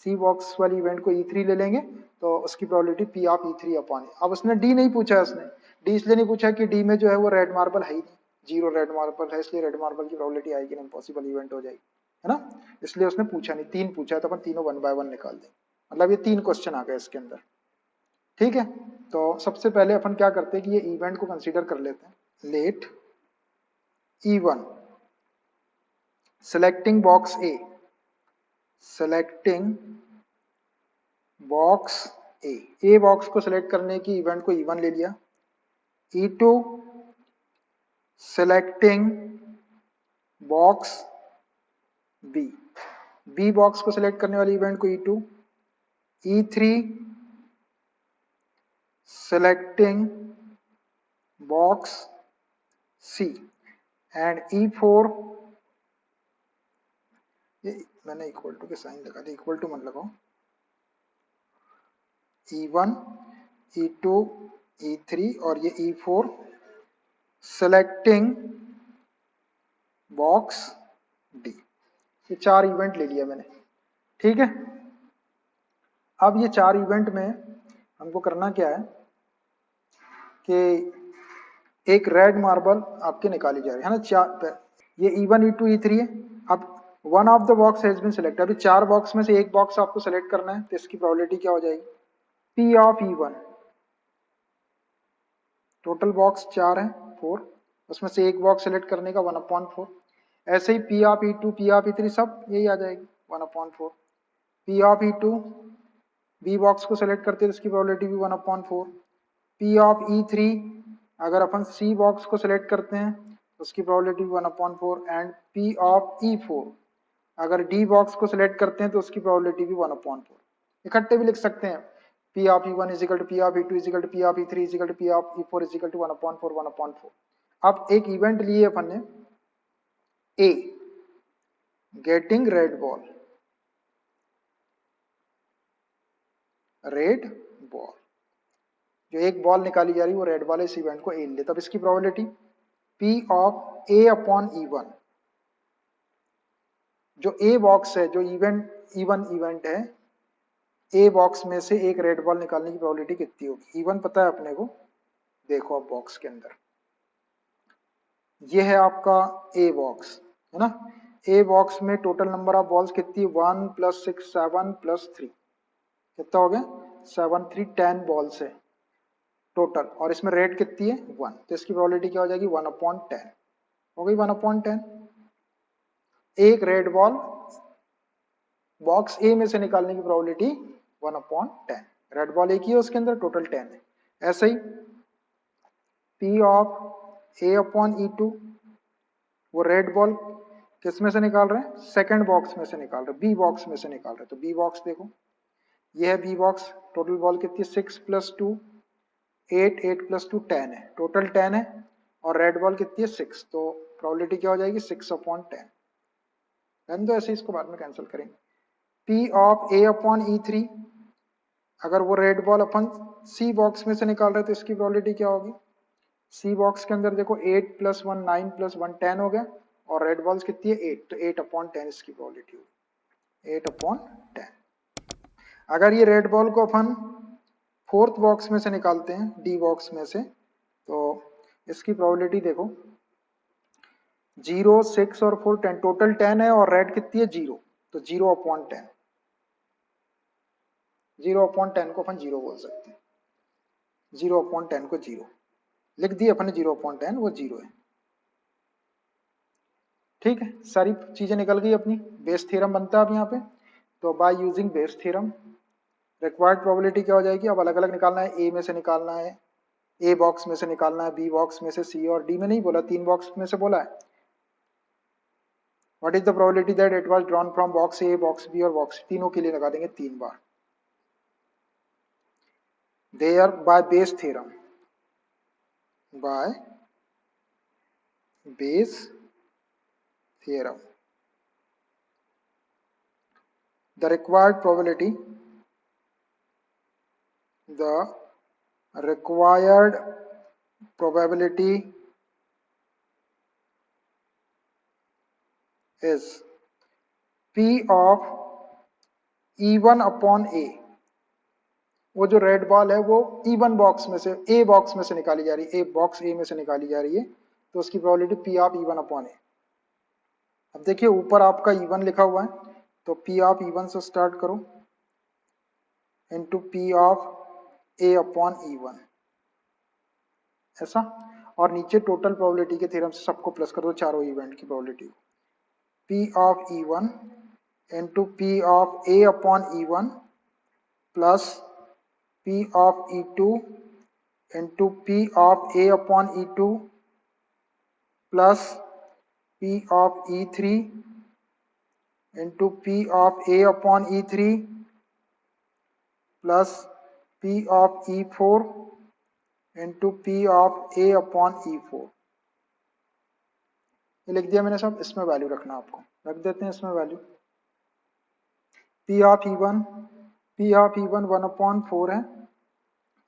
सी बॉक्स वाली इवेंट को E3 ले लेंगे, तो उसकी प्रोबेबिलिटी P ऑफ E3/A। अब उसने डी नहीं पूछा है, उसने डी इसलिए नहीं पूछा कि डी में जो है वो रेड मार्बल है ही नहीं, 0 रेड मार्बल है, इसलिए रेड मार्बल की प्रोबेबिलिटी आएगी नहीं, इम्पॉसिबल इवेंट हो जाएगी, है ना। इसलिए उसने पूछा नहीं, 3 पूछा है तो अपन तीनों 1 बाय 1 निकाल दें, मतलब ये 3 क्वेश्चन आ गए इसके अंदर। ठीक है, तो सबसे पहले अपन क्या करते हैं कि ये इवेंट को कंसीडर कर लेते हैं। Let E1 selecting box A, selecting box A box को सिलेक्ट करने की इवेंट को E1 ले लिया। E2 selecting box B, B box को सिलेक्ट करने वाली इवेंट को E2। E3 selecting box C, and E4, ये मैंने इक्वल टू के साइन लगा दिया, इक्वल टू मत लगाओ, E1 E2 E3 और ये E4 सेलेक्टिंग बॉक्स डी, ये 4 इवेंट ले लिया मैंने। ठीक है, अब ये 4 इवेंट में हमको करना क्या है कि एक रेड मार्बल आपके निकाली जा रही है ना, 4, ये E1 E2 E3 है। अब one of the box has been select, अभी 4 बॉक्स में से एक बॉक्स आपको सेलेक्ट करना है, तो इसकी प्रोबेबिलिटी क्या हो जाएगी, P of E1, total box 4 है 4, उसमें से एक बॉक्स सेलेक्ट करने का 1/4। ऐसे ही P of E2 P of E3 सब यही आ जाएगी 1/4। P of E2 B box को सेलेक्ट करते हैं तो इसकी प्रोबेबिलिटी भी 1/4। P ऑफ E3 अगर अपन C बॉक्स को सेलेक्ट करते हैं तो उसकी probability 1/4, and P of E4 अगर D बॉक्स को सेलेक्ट करते हैं तो उसकी प्रोबेबिलिटी भी 1/4। इकट्ठे भी लिख सकते हैं, P of E one is equal to P of E two is equal to P of E three is equal to P of E four is equal to 1/4 1/4। अब एक इवेंट लिए अपन ने A, getting red ball, red ball, जो एक ball निकाली जा रही है वो रेड बॉल है, इस इवेंट को ए ले, तब इसकी probability P of A upon E one, जो ए बॉक्स है, जो इवन इवेंट है, ए बॉक्स में से एक रेड बॉल निकालने की प्रोबेबिलिटी कितनी होगी, इवन पता है अपने को, देखो अब बॉक्स के अंदर ये है आपका ए बॉक्स है ना, ए बॉक्स में टोटल नंबर ऑफ बॉल्स कितनी, 1 + 6 7 + 3, कितना हो गया 7 3 10 बॉल्स है टोटल, और इसमें रेड कितनी है 1, तो इसकी प्रोबेबिलिटी क्या हो जाएगी 1/10, हो गई 1/10। एक रेड बॉल बॉक्स ए में से निकालने की प्रोबेबिलिटी 1/10, रेड बॉल एक ही है उसके अंदर, टोटल 10 है। ऐसे ही P of A upon E two, वो रेड बॉल किस में से निकाल रहे हैं, सेकंड बॉक्स में से निकाल रहे हैं, बी बॉक्स में से निकाल रहे हैं, तो बी बॉक्स देखो ये है बी बॉक्स, टोटल बॉल कितनी है 6 + 2 8 8 + 2 10 है, टोटल 10 है, और रेड बॉल कितनी है 6, तो प्रोबेबिलिटी क्या हो जाएगी 6/10, रहने दो ऐसे, इसको बाद में कैंसिल करेंगे। P of A upon E three, अगर वो रेड बॉल अपन सी बॉक्स में से निकाल रहे हैं तो इसकी प्रोबेबिलिटी क्या होगी, सी बॉक्स के अंदर देखो 8 + 1 9 + 1 10 हो गया, और रेड बॉल्स कितनी है 8, तो 8/10 इसकी प्रोबेबिलिटी होगी, 8/10। अगर ये रेड बॉल को अपन फोर्थ बॉक्स में से निकालते हैं, डी बॉक्स में से, तो इसकी प्रोबेबिलिटी देखो 0 6 और 4 10, टोटल 10 है, और रेड कितनी है 0, तो 0/10, 0/10 को अपन 0 बोल सकते हैं, 0/10 को 0 लिख दिए अपन ने, 0/10 वो 0 है। ठीक है, सारी चीजें निकल गई अपनी, बेस थ्योरम बनता है अब यहाँ पे, तो by using Bayes theorem required probability क्या हो जाएगी, अब अलग अलग निकालना है, ए में से निकालना है, ए बॉक्स में से निकालना है, बी बॉक्स में से, सी और डी में नहीं बोला, 3 बॉक्स में से बोला है। What is the probability that it was drawn from box A, box B और बॉक्स, तीनों के लिए लगा देंगे 3 बार, thereby Bayes theorem, by Bayes theorem the required probability, the required probability is P of E1 upon A, वो जो red ball है वो E1 बॉक्स में से, ए बॉक्स में से निकाली जा रही है, ए बॉक्स ए में से निकाली जा रही है, तो उसकी probability P of E1 upon A। अब देखिए ऊपर आपका E1 लिखा हुआ है, तो P of E1 से स्टार्ट करो into P of A upon E1, ऐसा, और नीचे टोटल प्रोबेबिलिटी के थ्योरम से सबको प्लस कर दो, चारों इवेंट की probability, P of E1 into P of A upon E1 plus P of E2 into P of A upon E2 plus P of E3 into P of A upon E3 plus P of E4 into P of A upon E4, ये लिख दिया मैंने सब, इसमें value रखना आपको, रख देते हैं इसमें value. P of E1, P of E1 1/4 है,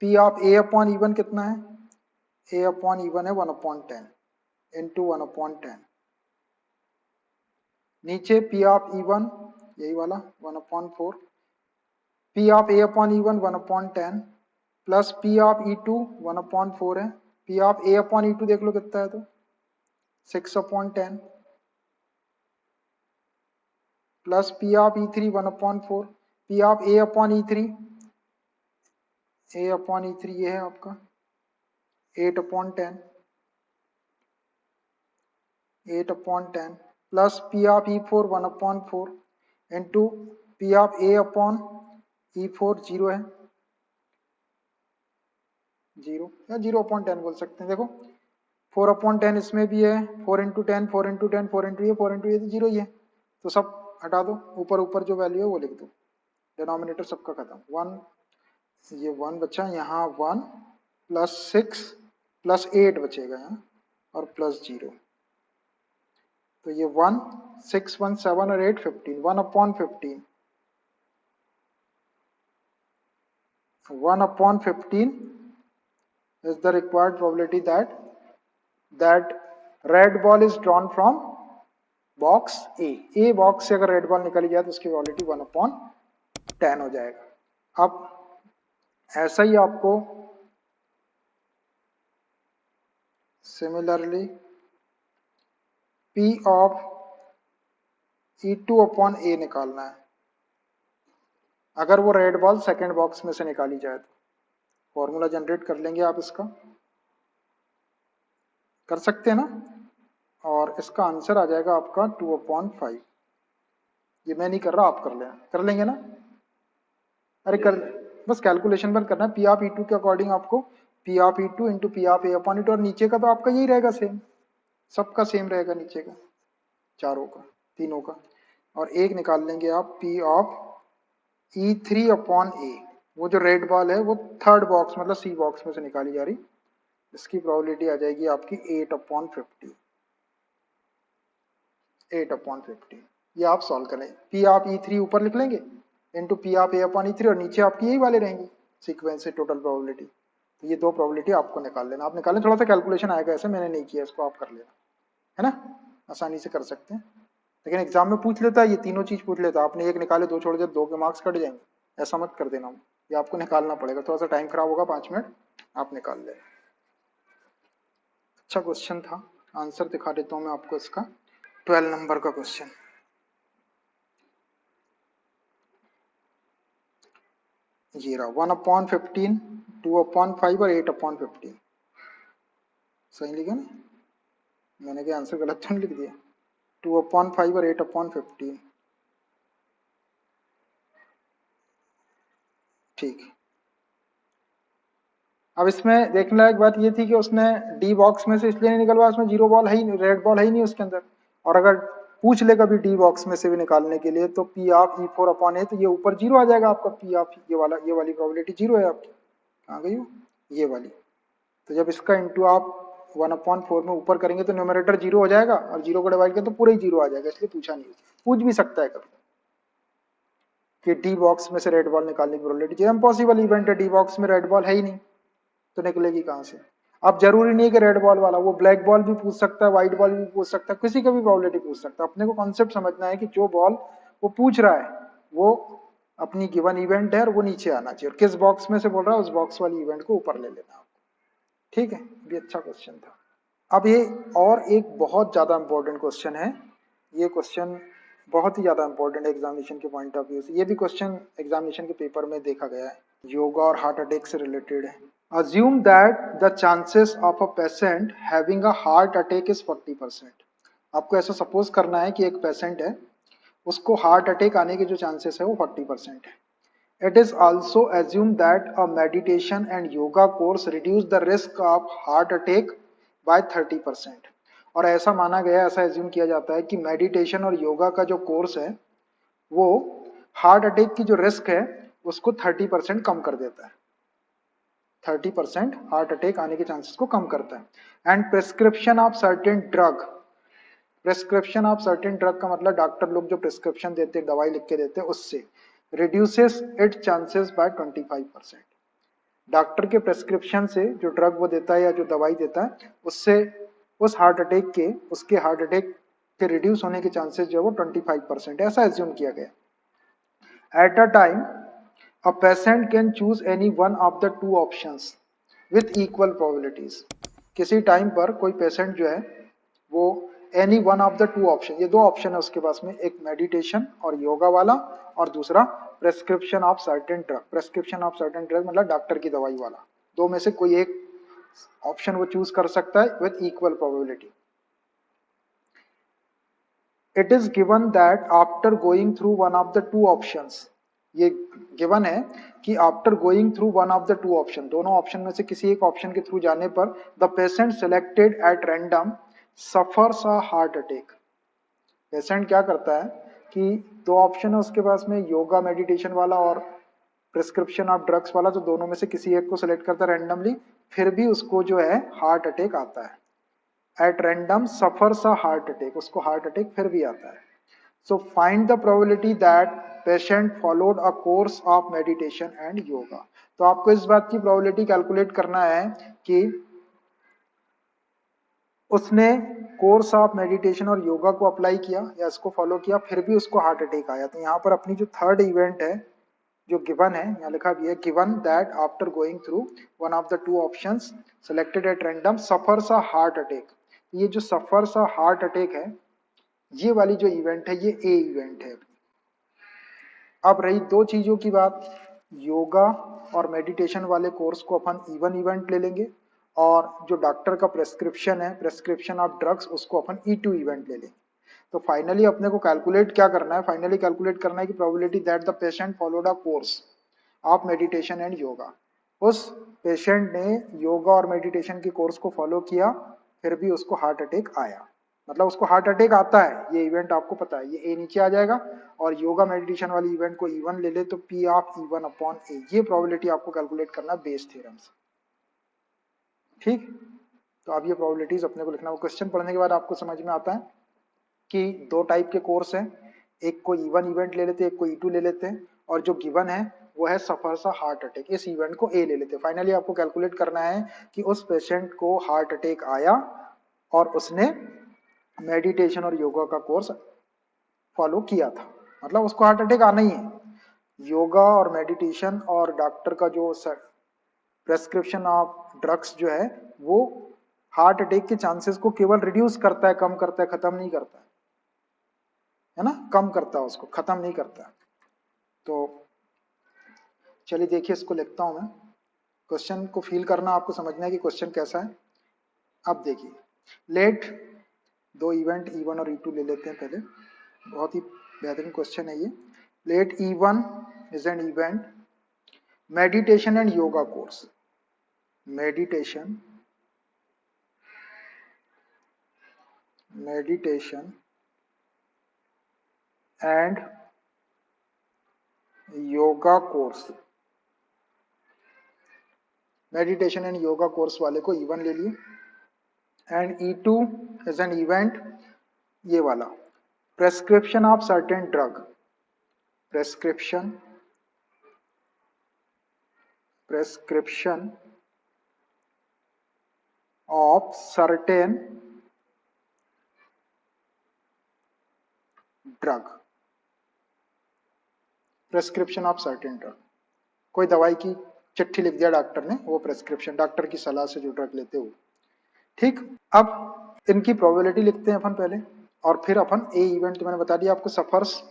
P of A upon E1 कितना है, A upon E1 है 1/10 इंटू 1/10, नीचे P of E1 यही वाला 1/4, P of A upon E1 1/10 plus P of E2 1/4 है, P of A upon E2 देख लो कितना है, तो 6/10 plus P of E3 1/4, P of A upon E3, A upon E3 ये है आपका 8/10, 8/10 plus P of E4 1/4 into P of A upon E4 0 है, 0 या 0/10 बोल सकते हैं, देखो 4/10 इसमें भी है, 4 इंटू 10 4 इंटू 10 4 इंटू ये 4 इंटू ये, तो 0 ही है, तो सब हटा दो, ऊपर ऊपर जो वैल्यू है वो लिख दो, डिनोमिनेटर सबका खत्म, 1 ये 1 बचा, यहाँ 1 प्लस 6 प्लस 8 बचेगा यहाँ और प्लस 0, तो ये 1 6 1 7 और 8 15, 1/15, 1/15 is the required probability that red ball is drawn from box A box से अगर रेड बॉल निकाली जाए तो उसकी प्रोबेबिलिटी 1/10 हो जाएगा। अब ऐसा ही आपको सिमिलरली P ऑफ E2/A निकालना है, अगर वो रेड बॉल सेकेंड बॉक्स में से निकाली जाए तो फॉर्मूला जनरेट कर लेंगे, आप इसका कर सकते हैं ना, और इसका आंसर आ जाएगा आपका 2/5। ये मैं नहीं कर रहा, आप कर लेंगे ना, अरे कर, बस कैलकुलेशन बंद करना है। P ऑफ E2 के अकॉर्डिंग आपको P of E2 into P of A/E2, और नीचे का तो आपका यही रहेगा सेम, सबका सेम रहेगा नीचे का, चारों का, तीनों का, और एक निकाल लेंगे आप P ऑफ E3/A। वो जो रेड बॉल है वो थर्ड बॉक्स मतलब C बॉक्स में से निकाली जा रही, इसकी प्रोबेबिलिटी आ जाएगी आपकी 8/50, 8/50। ये आप सॉल्व करें, P ऑफ E3 ऊपर लिख लेंगे इंटू P ऑफ A/E3, और नीचे आपकी यही वाले रहेंगे सीक्वेंस से टोटल प्रोबेबिलिटी। तो ये दो प्रोबेबिलिटी आपको निकाल लेना, आप निकालें, थोड़ा सा कैलकुलेशन आएगा, ऐसे मैंने नहीं किया, इसको आप कर लेना, है ना, आसानी से कर सकते हैं। लेकिन एग्जाम में पूछ लेता है, ये तीनों चीज पूछ लेता है, आपने एक निकाले दो छोड़ दिया, 2 के मार्क्स कट जाएंगे, ऐसा मत कर देना, ये आपको निकालना पड़ेगा, थोड़ा सा टाइम खराब होगा, 5 मिनट आप निकाल लेना। अच्छा क्वेश्चन था, आंसर दिखा देता हूँ मैं आपको इसका, 12 नंबर का क्वेश्चन। ये रहा 1/15, 2/5 और 8/15, सही लिखा ना, मैंने क्या आंसर गलत तो नहीं लिख दिया, 2/5 और 8/15, ठीक। अब इसमें देखने लायक बात ये थी कि उसने डी बॉक्स में से इसलिए नहीं निकलवाया, उसमें जीरो बॉल है ही नहीं, रेड बॉल है ही नहीं उसके अंदर, और अगर पूछ ले कभी डी बॉक्स में से भी निकालने के लिए तो P ऑफ E4/A, तो ये ऊपर जीरो आ जाएगा आपका, P ऑफ ये वाली प्रोबेबिलिटी जीरो है आपकी, कहाँ गई हो ये वाली, तो जब इसका इंटू आप 1/4 में ऊपर करेंगे तो न्यूमरेटर जीरो हो जाएगा, और जीरो को डिवाइड करें तो पूरा ही जीरो आ जाएगा, इसलिए पूछा नहीं, पूछ भी सकता है कभी कि डी बॉक्स में से रेड बॉल निकालने की प्रोबेबिलिटी, जो इम्पॉसिबल इवेंट है, डी बॉक्स में रेड बॉल है ही नहीं तो निकलेगी कहाँ से। अब जरूरी नहीं है कि रेड बॉल वाला, वो ब्लैक बॉल भी पूछ सकता है, व्हाइट बॉल भी पूछ सकता है, किसी का भी प्रोबेबिलिटी पूछ सकता है, अपने को कॉन्सेप्ट समझना है कि जो बॉल वो पूछ रहा है वो अपनी गिवन इवेंट है और वो नीचे आना चाहिए, और किस बॉक्स में से बोल रहा है उस बॉक्स वाली इवेंट को ऊपर ले लेना आपको, ठीक है, ये अच्छा क्वेश्चन था। अब ये और एक बहुत ज्यादा इंपॉर्टेंट क्वेश्चन है, ये क्वेश्चन बहुत ही ज्यादा इंपॉर्टेंट है एग्जामिनेशन के पॉइंट ऑफ व्यू से, ये भी क्वेश्चन एग्जामिनेशन के पेपर में देखा गया है, योगा और हार्ट अटैक से रिलेटेड है। Assume that the chances of a patient having a heart attack is 40%। आपको ऐसा सपोज करना है कि एक पेशेंट है, उसको हार्ट अटैक आने के जो चांसेस है वो 40% है। It is also assumed that a meditation and yoga course reduce the risk of heart attack by 30%। और ऐसा माना गया, ऐसा एज्यूम किया जाता है कि मेडिटेशन और योगा का जो कोर्स है वो हार्ट अटैक की जो रिस्क है उसको 30% कम कर देता है, 30% हार्ट अटैक आने के चांसेस को कम करता है। And prescription of certain drug, prescription of certain drug का मतलब डॉक्टर लोग जो प्रिस्क्रिप्शन देते हैं, दवाई लिख के देते हैं, उससे reduces its chances by 25%। Doctor के प्रिस्क्रिप्शन से जो ड्रग वो देता है या जो दवाई देता है उससे उस हार्ट अटैक के, उसके हार्ट अटैक के रिड्यूस होने के चांसेस जो है वो 25%, ऐसा एज्यूम किया गया। At a time a patient can choose any one of the two options with equal probabilities। किसी टाइम पर कोई पेशेंट जो है वो any one of the two option, ये दो ऑप्शन है उसके पास में, एक मेडिटेशन और योगा वाला, और दूसरा prescription of certain drug, prescription of certain drug मतलब डॉक्टर की दवाई वाला, दो में से कोई एक ऑप्शन वो चूज कर सकता है with equal probability. It is given that after going through one of the two options, ये गिवन है कि after going through one of the two option, दोनों ऑप्शन में से किसी एक ऑप्शन के थ्रू जाने पर the patient selected at random suffers a heart attack. Patient क्या करता है कि दो ऑप्शन है उसके पास में, योगा मेडिटेशन वाला और प्रिस्क्रिप्शन ऑफ ड्रग्स वाला, तो दोनों में से किसी एक को सिलेक्ट करता है रैंडमली, फिर भी उसको जो है हार्ट अटैक आता है। At random suffers a heart attack, उसको हार्ट अटैक फिर भी आता है। So find the probability that patient followed a course of meditation and yoga. तो आपको इस बात की प्रोबेबिलिटी कैलकुलेट करना है कि उसने कोर्स ऑफ मेडिटेशन और योगा को अप्लाई किया या इसको फॉलो किया, फिर भी उसको हार्ट अटैक आया। तो यहाँ पर अपनी जो थर्ड इवेंट है जो गिवन है, यहाँ लिखा भी है given that after going through one of the two options selected at random suffers a heart attack. ये जो सफर्स अ हार्ट अटैक है, ये वाली जो इवेंट है, ये ए इवेंट है। अब रही दो चीजों की बात, योगा और मेडिटेशन वाले कोर्स को अपन इवन इवेंट ले लेंगे, और जो डॉक्टर का प्रेस्क्रिप्शन है, प्रेस्क्रिप्शन ऑफ ड्रग्स, उसको अपन E2 इवेंट ले लेंगे। तो फाइनली अपने को कैलकुलेट क्या करना है, फाइनली कैलकुलेट करना है कि probability that the patient followed a course of meditation and yoga. उस पेशेंट ने योगा और मेडिटेशन के कोर्स को फॉलो किया, फिर भी उसको हार्ट अटैक आया, मतलब उसको हार्ट अटैक आता है, ये इवेंट आपको पता है, ये ए नीचे आ जाएगा। और योगा मेडिटेशन वाली इवेंट को E1 ले ले तो P ऑफ E1 अपॉन ए, ये प्रोबेबिलिटी आपको कैलकुलेट करना है बेस थ्योरम से। ठीक, तो अब ये प्रोबेबिलिटीज अपने को लिखना, वो क्वेश्चन पढ़ने के बाद आपको समझ में आता है कि दो टाइप के कोर्स हैं, एक को E1 इवेंट ले लेते हैं, एक को E2 ले लेते हैं, और जो गिवन है वो है सफर्स अ हार्ट अटैक, इस इवेंट को ए ले लेते हैं। फाइनली आपको कैलकुलेट करना है कि उस पेशेंट को हार्ट अटैक आया और उसने मेडिटेशन और योगा का कोर्स फॉलो किया था, मतलब उसको हार्ट अटैक आना ही है। योगा और मेडिटेशन और डॉक्टर का जो प्रेस्क्रिप्शन ऑफ ड्रग्स जो है, वो हार्ट अटैक के चांसेस को केवल रिड्यूस करता है, कम करता है, खत्म नहीं करता है ना, कम करता है उसको, खत्म नहीं करता। तो चलिए देखिए, इसको लिखता हूं मैं, क्वेश्चन को फील करना, आपको समझना है कि क्वेश्चन कैसा है। अब देखिए, लेट दो इवेंट E1 और E2 ले लेते हैं पहले, बहुत ही बेहतरीन क्वेश्चन है ये। Let E1 is an event meditation and yoga course, meditation and yoga course, meditation and yoga course वाले को E1 ले लिए। And E2 is an event, ये वाला prescription of certain drug, prescription of certain drug, prescription of certain drug, कोई दवाई की चिट्ठी लिख दिया डॉक्टर ने, वो प्रेस्क्रिप्शन, डॉक्टर की सलाह से जो ड्रग लेते हो। ठीक, अब इनकी प्रोबेबिलिटी लिखते हैं अपन पहले, और फिर अपन ए इवेंट, तो मैंने बता दिया आपको, suffers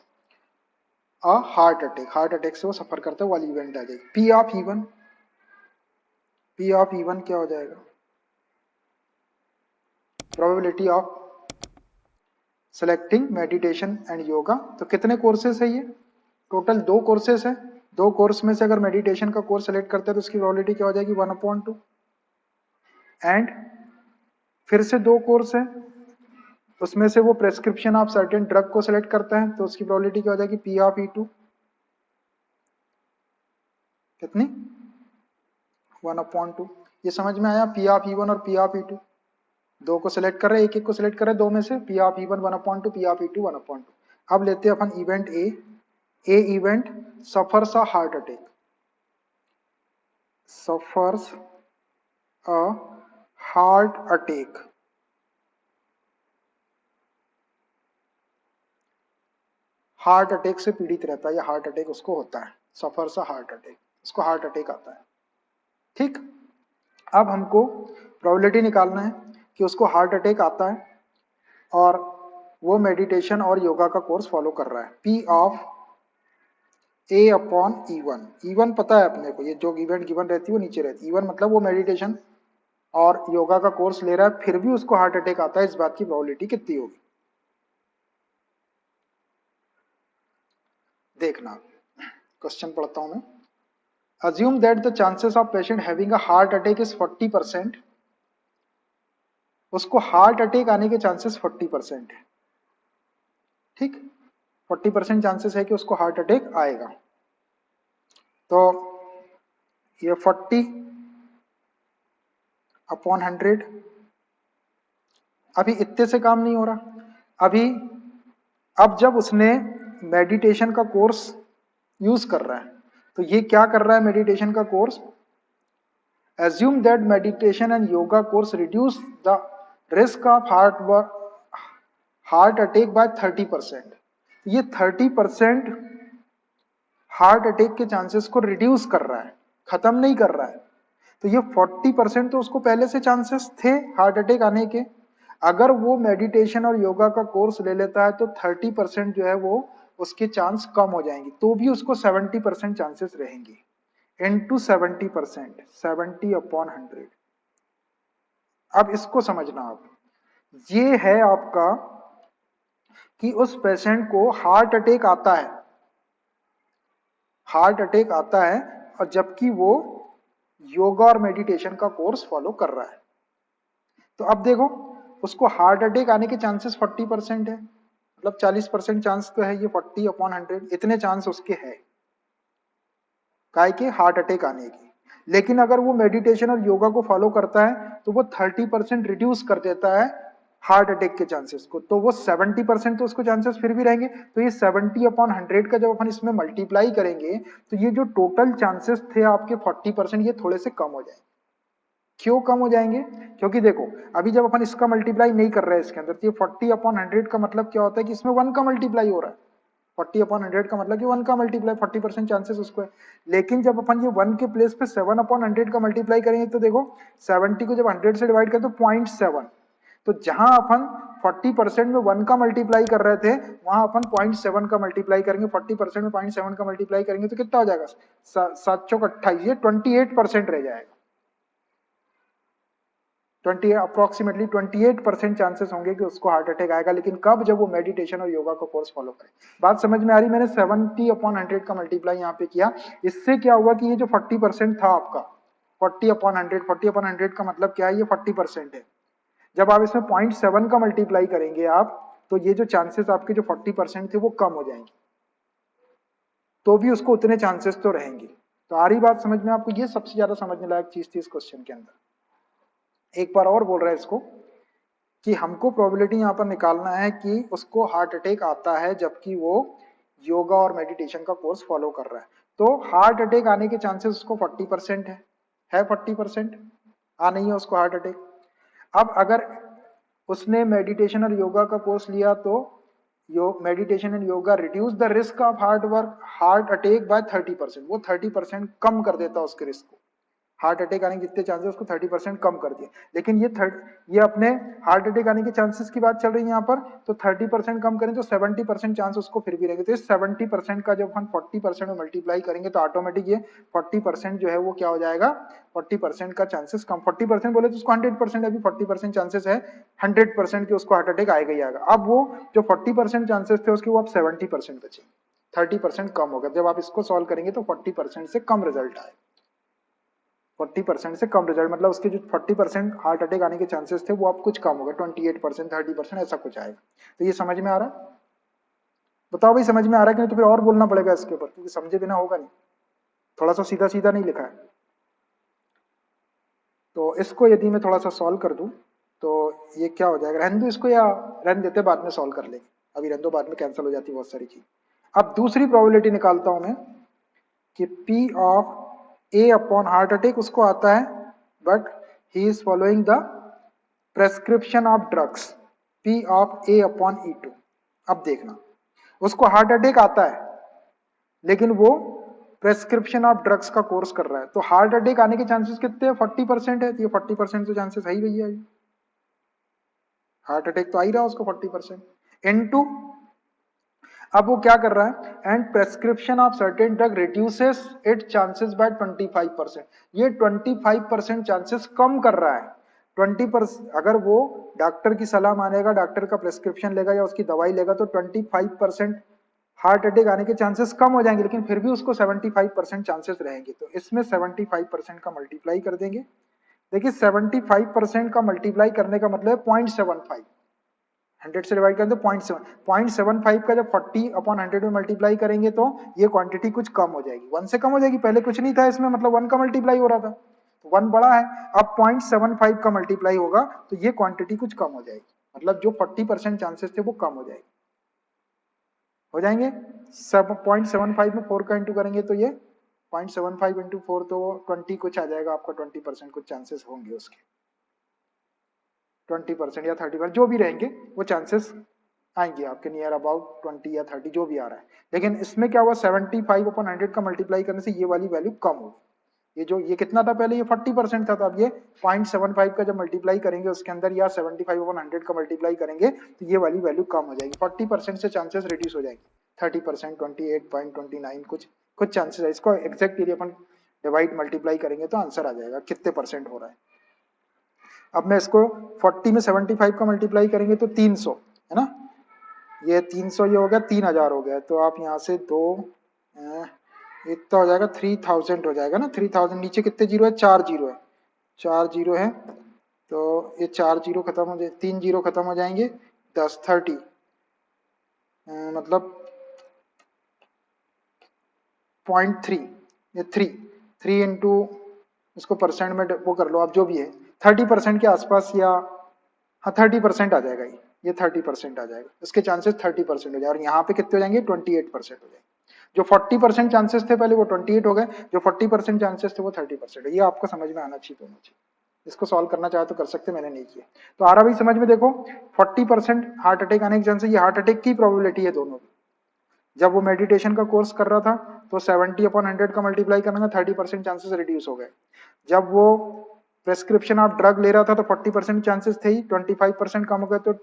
a heart attack, heart attack से वो सफर करता है वाली इवेंट आ जाएगी। P of E1, P of E1 क्या हो जाएगा, probability of selecting meditation and yoga. तो कितने कोर्सेस है ये, टोटल दो कोर्सेस है, दो कोर्स में से अगर मेडिटेशन का कोर्स सेलेक्ट करते हैं तो उसकी प्रोबेबिलिटी क्या हो जाएगी, 1/2। एंड फिर से दो कोर्स है, उसमें से वो प्रेस्क्रिप्शन ऑफ सर्टेन ड्रग को सेलेक्ट करता है, तो उसकी प्रोबेबिलिटी क्या हो जाएगी, P ऑफ E2, कितनी, 1/2। ये समझ में आया, P ऑफ E1 और P ऑफ E2, दो को सिलेक्ट कर रहे हैं, एक एक को सिलेक्ट कर रहे हैं, दो में से P of E1 1/2, P of E2 1/2। अब लेते हैं अपन event A event suffers a heart attack, suffers a heart attack, heart attack से पीड़ित रहता है या हार्ट अटैक उसको होता है, सफर्स अ हार्ट अटैक, उसको हार्ट अटैक आता है। ठीक, अब हमको प्रोबेबिलिटी निकालना है कि उसको हार्ट अटैक आता है और वो मेडिटेशन और योगा का कोर्स फॉलो कर रहा है। P of A upon E1, E1 पता है अपने को, ये जो इवेंट गिवन रहती है वो नीचे रहती है, E1 मतलब वो मेडिटेशन और योगा का कोर्स ले रहा है, फिर भी उसको हार्ट अटैक आता है, इस बात की प्रोबेबिलिटी कितनी होगी, देखना। क्वेश्चन पढ़ता हूं मैं। Assume that the chances of patient having a heart attack is 40%, उसको हार्ट अटैक आने के चांसेस 40% है। ठीक, 40% चांसेस है कि उसको हार्ट अटैक आएगा। तो ये 40/100, अभी इतने से काम नहीं हो रहा। अभी अब जब उसने मेडिटेशन का कोर्स यूज कर रहा है, तो ये क्या कर रहा है मेडिटेशन का course, assume that meditation and yoga course reduce the risk of heart attack by 30%। ये 30% हार्ट अटैक के चांसेस को रिड्यूस कर रहा है, खत्म नहीं कर रहा है। तो ये 40% तो उसको पहले से चांसेस थे हार्ट अटैक आने के। अगर वो मेडिटेशन और योगा का कोर्स ले लेता है तो 30% जो है वो उसके चांस कम हो जाएंगे, तो भी उसको 70% चांसेस रहेंगे। इनटू 70%, 70/100। अब इसको समझना आप, ये है आपका कि उस पेशेंट को हार्ट अटैक आता है, हार्ट अटैक आता है, और जबकि वो योगा और मेडिटेशन का कोर्स फॉलो कर रहा है। तो अब देखो, उसको हार्ट अटैक आने के चांसेस 40% है, मतलब 40% चांस तो है, ये 40/100 इतने चांस उसके है काय के हार्ट अटैक आने की। लेकिन अगर वो मेडिटेशन और योगा को फॉलो करता है तो वो 30% रिड्यूस कर देता है हार्ट अटैक के चांसेस को, तो वो 70% तो उसको चांसेस फिर भी रहेंगे। तो ये 70/100 का जब अपन इसमें मल्टीप्लाई करेंगे तो ये जो टोटल चांसेस थे आपके 40%, ये थोड़े से कम हो जाएंगे। क्यों कम हो जाएंगे? क्योंकि देखो, अभी जब अपन इसका मल्टीप्लाई नहीं कर रहे हैं इसके अंदर, तो ये 40/100 का मतलब क्या होता है कि इसमें 1 का मल्टीप्लाई हो रहा है। 40/100 का मतलब कि 1 का मल्टीप्लाई, 40% चांसेस उसको है। लेकिन जब अपन ये 1 के प्लेस पे 7/100 का मल्टीप्लाई करेंगे तो देखो, 70 को जब 100 से डिवाइड करें तो 0.7, तो जहां अपन 40% में 1 का मल्टीप्लाई कर रहे थे, वहां अपन 0.7 का मल्टीप्लाई करेंगे। 40% में 0.7 का मल्टीप्लाई करेंगे तो कितना हो जाएगा? 7 चौक 28, ये 28% रह जाएगा। 28% चांसेस होंगे कि उसको हार्ट अटैक आएगा। लेकिन कब? जब वो मेडिटेशन और योगा का कोर्स फॉलो करे। बात समझ में आ रही? मैंने 70/100 का मल्टीप्लाई यहाँ पे किया, इससे क्या हुआ कि ये जो 40% था आपका, 40/100 का मतलब क्या है? ये 40% है। जब आप इसमें 0.7 का मल्टीप्लाई करेंगे आप, तो ये जो चांसेस आपके जो 40% थे वो कम हो जाएंगे, तो भी उसको उतने चांसेस तो रहेंगे। तो आ रही बात समझ में आपको? ये सबसे ज्यादा समझने लायक चीज थी इस क्वेश्चन के अंदर। एक बार और बोल रहा है इसको कि हमको प्रोबेबिलिटी यहाँ पर निकालना है कि उसको हार्ट अटैक आता है जबकि वो योगा और मेडिटेशन का कोर्स फॉलो कर रहा है। तो हार्ट अटैक आने के चांसेस उसको 40% है 40%, आ नहीं है उसको हार्ट अटैक। अब अगर उसने मेडिटेशन और योगा का कोर्स लिया तो meditation and yoga reduce the risk of heart attack by 30%, वो 30% कम कर देता है उसके रिस्क को। हार्ट अटैक आने के जितने चांसेस उसको 30% कम कर दिए। लेकिन ये अपने हार्ट अटैक आने के चांसेस की बात चल रही है यहाँ पर, तो 30% कम करें तो 70% चांस उसको फिर भी रहेंगे। तो इस 70% का जब हम 40% में मल्टीप्लाई करेंगे तो ऑटोमेटिक ये 40% जो है वो क्या हो जाएगा? 40% का चांसेस कम। 40% बोले तो उसको 100%, अभी 40% चांसेस है 100% की उसको हार्ट अटैक आएगा ही आएगा। अब वो जो 40% चांसेस थे उसके वो अब 70% बचे, 30% कम हो गया। जब आप इसको सॉल्व करेंगे तो 40% से कम रिजल्ट आए। 40% से कम रिजल्ट मतलब उसके जो 40% हार्ट अटैक आने के चांसेस थे वो अब कुछ कम हो गए, 28%, 30% ऐसा कुछ आएगा। तो ये समझ में आ रहा है? बताओ भाई, समझ में आ रहा है कि नहीं? तो फिर और बोलना पड़ेगा इसके ऊपर, क्योंकि समझे बिना होगा नहीं। थोड़ा सा सीधा सीधा नहीं लिखा है। तो इसको यदि मैं थोड़ा सा सॉल्व कर दूं तो ये क्या हो जाएगा? रहने दो इसको या रहने देते, बाद में सॉल्व कर लेंगे। अभी रहने दो, बाद में कैंसिल हो जाती है बहुत सारी चीज। अब दूसरी प्रोबेबिलिटी निकालता हूं मैं कि P of A upon heart attack उसको आता है, but he is following the prescription of drugs P of A upon E2। अब देखना, उसको हार्ट अटैक आता है लेकिन वो प्रेस्क्रिप्शन ऑफ ड्रग्स का कोर्स कर रहा है, तो हार्ट अटैक आने के चांसेस कितने हैं? 40% है। तो ये 40% तो चांसेस है ही भैया, हार्ट अटैक तो आ ही रहा उसको 40%। इनटू, अब वो क्या कर रहा है? And prescription of certain drug reduces it chances by 25%। ये 25% चांसेस कम कर रहा है। 20%, अगर वो डॉक्टर की सलाह मानेगा, डॉक्टर का प्रेस्क्रिप्शन लेगा या उसकी दवाई लेगा, तो 25% हार्ट अटैक आने के चांसेस कम हो जाएंगे, लेकिन फिर भी उसको 75% चांसेस रहेंगे। तो इसमें 75% का मल्टीप्लाई कर देंगे। देखिए 75% का मल्टीप्लाई करने का मतलब 0.75 100 से डिवाइड करें तो 0.75 का जब 40/100 में मल्टीप्लाई करेंगे तो ये क्वांटिटी कुछ कम हो जाएगी, 1 से कम हो जाएगी। पहले कुछ नहीं था इसमें, मतलब 1 का मल्टीप्लाई हो रहा था, तो 1 बड़ा है। अब 0.75 का मल्टीप्लाई होगा तो ये क्वांटिटी कुछ कम हो जाएगी, मतलब जो 40% चांसेस थे वो कम हो जाएगी, हो जाएंगे। सब 0.75 में 4 का इंटू करेंगे तो ये 0.75 इंटू 4 तो 20 कुछ आ जाएगा आपका, 20% कुछ चांसेस होंगे उसके, 20% या 30% जो भी रहेंगे वो चांसेस आएंगे आपके, नियर अबाउट 20 या 30 जो भी आ रहा है। लेकिन इसमें क्या हुआ, 75/100 का मल्टीप्लाई करने से ये वाली वैल्यू कम होगी। ये जो ये कितना था पहले, ये 40% था, तो अब ये 0.75 का जब मल्टीप्लाई करेंगे उसके अंदर या 75/100 का मल्टीप्लाई करेंगे तो ये वाली वैल्यू कम हो जाएगी, 40% से चांसेस रिड्यूस हो जाएंगे, 30%, 28.29 कुछ कुछ चांसेस है। इसको एग्जैक्ट यदि अपन डिवाइड मल्टीप्लाई करेंगे तो आंसर आ जाएगा कितने परसेंट हो रहा है। अब मैं इसको 40 में 75 का मल्टीप्लाई करेंगे तो 300 है ना, ये 300 ये हो गया, 3000 हो गया, तो आप यहाँ से दो इतना हो जाएगा, 3000 हो जाएगा ना, 3000 नीचे कितने जीरो है, 4 जीरो है, 4 जीरो है, तो ये 4 जीरो खत्म हो जाए, 3 जीरो खत्म हो जाएंगे, 10 30 मतलब 0.3, ये 3 इंटू इसको परसेंट में वो कर लो आप जो भी है, 30% के आसपास, या हाँ 30% आ जाएगा, ये 30% आ जाएगा, इसके चांसेस 30% हो जाए, और यहाँ पे कितने हो जाएंगे, 28% हो जाएंगे। जो 40% चांसेस थे पहले वो 28 हो गए, जो 40% चांसेस थे वो 30%। ये आपको समझ में आना चाहिए, दोनों चीज। इसको सॉल्व करना चाहे तो कर सकते, मैंने नहीं किया। तो आ रहा भाई समझ में, देखो 40% हार्ट अटैक आने के चांसेस, ये हार्ट अटैक की प्रोबेबिलिटी है दोनों की। जब वो मेडिटेशन का कोर्स कर रहा था तो 70/100 का मल्टीप्लाई करने में 30% चांसेस रिड्यूस हो गए। जब वो प्रेस्क्रिप्शन ऑफ ड्रग ले रहा था तो 40% चांसेस थे ही, 25% कम हो गए तो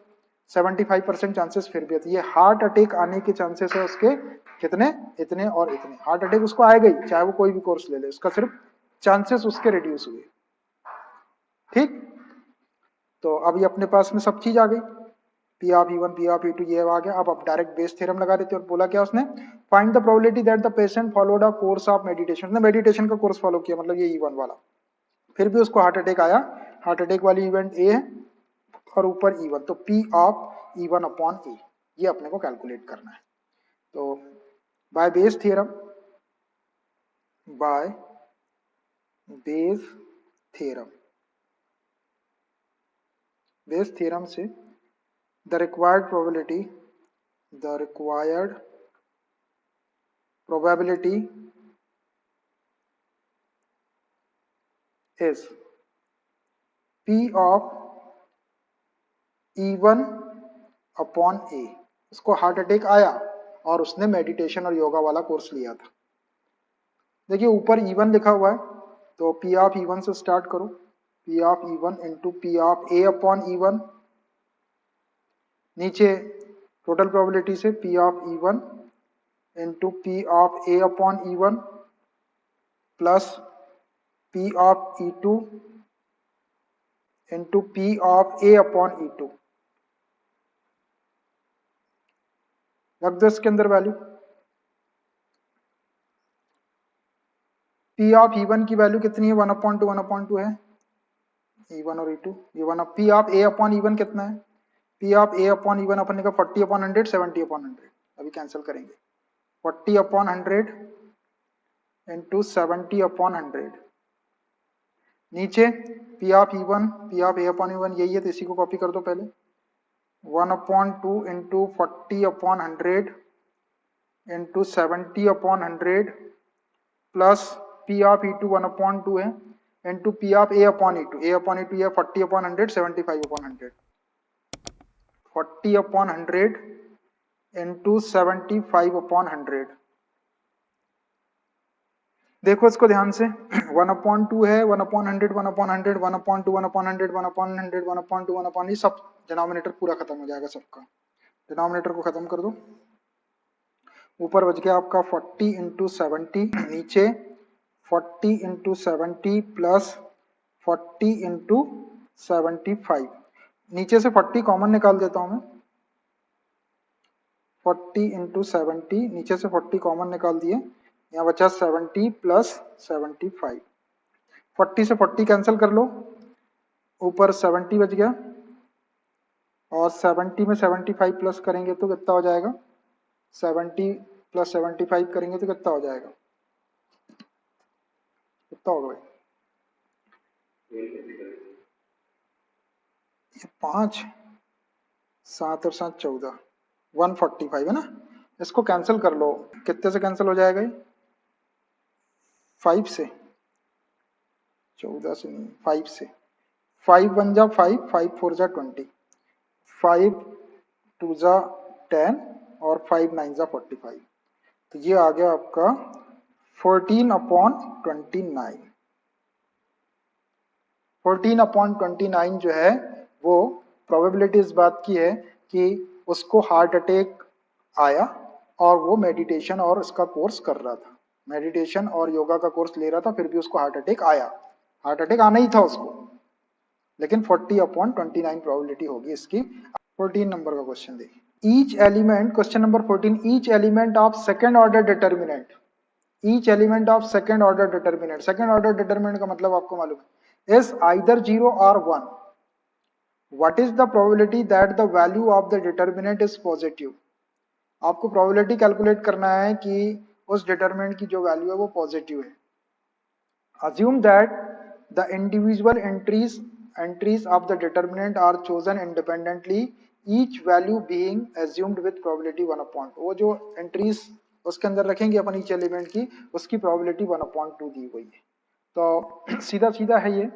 75% चांसेस फिर भी थे। ये हार्ट अटैक आने के चांसेस है उसके कितने, इतने और इतने। हार्ट अटैक उसको आएगा ही, चाहे वो कोई भी कोर्स ले ले, उसका सिर्फ चांसेस उसके रिड्यूस हुए। ठीक, तो अभी अपने पास में सब चीज आ गई, P of E1 P of E2 ये आ गया। अब डायरेक्ट बेस थ्योरम लगा देते हैं, और बोला क्या उसने, find the probability that the patient followed a course of meditation. उसने मेडिटेशन का कोर्स फॉलो किया, मतलब ये E1 वाला, फिर भी उसको हार्ट अटैक आया। हार्ट अटैक वाली इवेंट ए है और ऊपर E1, तो P ऑफ E1 अपॉन ए, ये अपने को कैलकुलेट करना है। तो by Bayes theorem, by Bayes theorem, Bayes theorem से the required probability is P of E1 upon A. उसको हार्ट अटैक आया और उसने मेडिटेशन और योगा वाला कोर्स लिया था। देखिए ऊपर E1 लिखा हुआ है, तो P ऑफ E1 से स्टार्ट करो, P of E1 into P of A upon E1, नीचे टोटल प्रोबेबिलिटी से P of E1 into P of A upon E1 plus P of E2 into P of A upon E2, रख दो इसके अंदर value. P of E1 की value कितनी है, 1/2 है, E1 और E2, E1 P of A upon E1 कितना है, P of A upon E1 अपन ने कहा 40/100, 70/100, अभी कैंसिल करेंगे, 40/100 इंटू 70/100, नीचे P of E1 P of A upon E1 यही है, तो इसी को कॉपी कर दो पहले, 1/2 into 40/100 into 70/100 plus P of E2 1/2 है into P of A upon E2, A upon E2 यह 40/100, 75/100, 40/100 इंटू 75/100। देखो इसको ध्यान से, 1/2 है, 1/100, 1/100, 1/2, 1/100, 1/100, 1/2, 1/, ये सब डिनोमिनेटर पूरा खत्म हो जाएगा सबका, डिनोमिनेटर को खत्म कर दो। ऊपर बच गया आपका 40 इंटू 70, नीचे 40 इंटू 70 प्लस 40 इंटू 75, नीचे से 40 कॉमन निकाल देता हूं मैं, 40 इंटू 70, नीचे से 40 कॉमन निकाल दिए, यहाँ बचा 70 प्लस 75, 40 से 40 कैंसिल कर लो, ऊपर 70 बच गया, और 70 में 75 प्लस करेंगे तो कितना हो जाएगा, 70 प्लस 75 करेंगे तो कितना हो जाएगा, कितना होगा भाई, ये 5 7 और 7 14 145 है ना। इसको कैंसिल कर लो, कितने से कैंसिल हो जाएगा ये, 5 से, 14 से नहीं 5 से, 5 1 जा 5, 5 4 जा 20, 5 2 जा 10 और 5 9 जा 45, तो ये आ गया आपका 14/29। 14/29 जो है वो प्रोबेबिलिटी इस बात की है कि उसको हार्ट अटैक आया और वो मेडिटेशन और उसका कोर्स कर रहा था, मेडिटेशन और योगा का कोर्स ले रहा था, फिर भी उसको हार्ट अटैक आया, हार्ट अटैक आना ही था उसको, लेकिन 40/29 प्रोबेबिलिटी होगी इसकी। 14 नंबर का क्वेश्चन देखिए, each element, question number 14, each element of second order determinant, each element of second order determinant, second order determinant का मतलब आपको मालूम है, इज आइदर 0 और 1, what is the probability that the value of the determinant is positive. आपको probability calculate करना है कि उस डिटर्मिनेंट की जो वैल्यू है वो पॉजिटिव है। Assume that the individual entries of the determinant are chosen independently, each value being assumed with probability 1/2। वो जो entries उसके अंदर रखेंगे अपन each element की, उसकी probability 1/2 दी हुई है। तो सीधा सीधा है ये,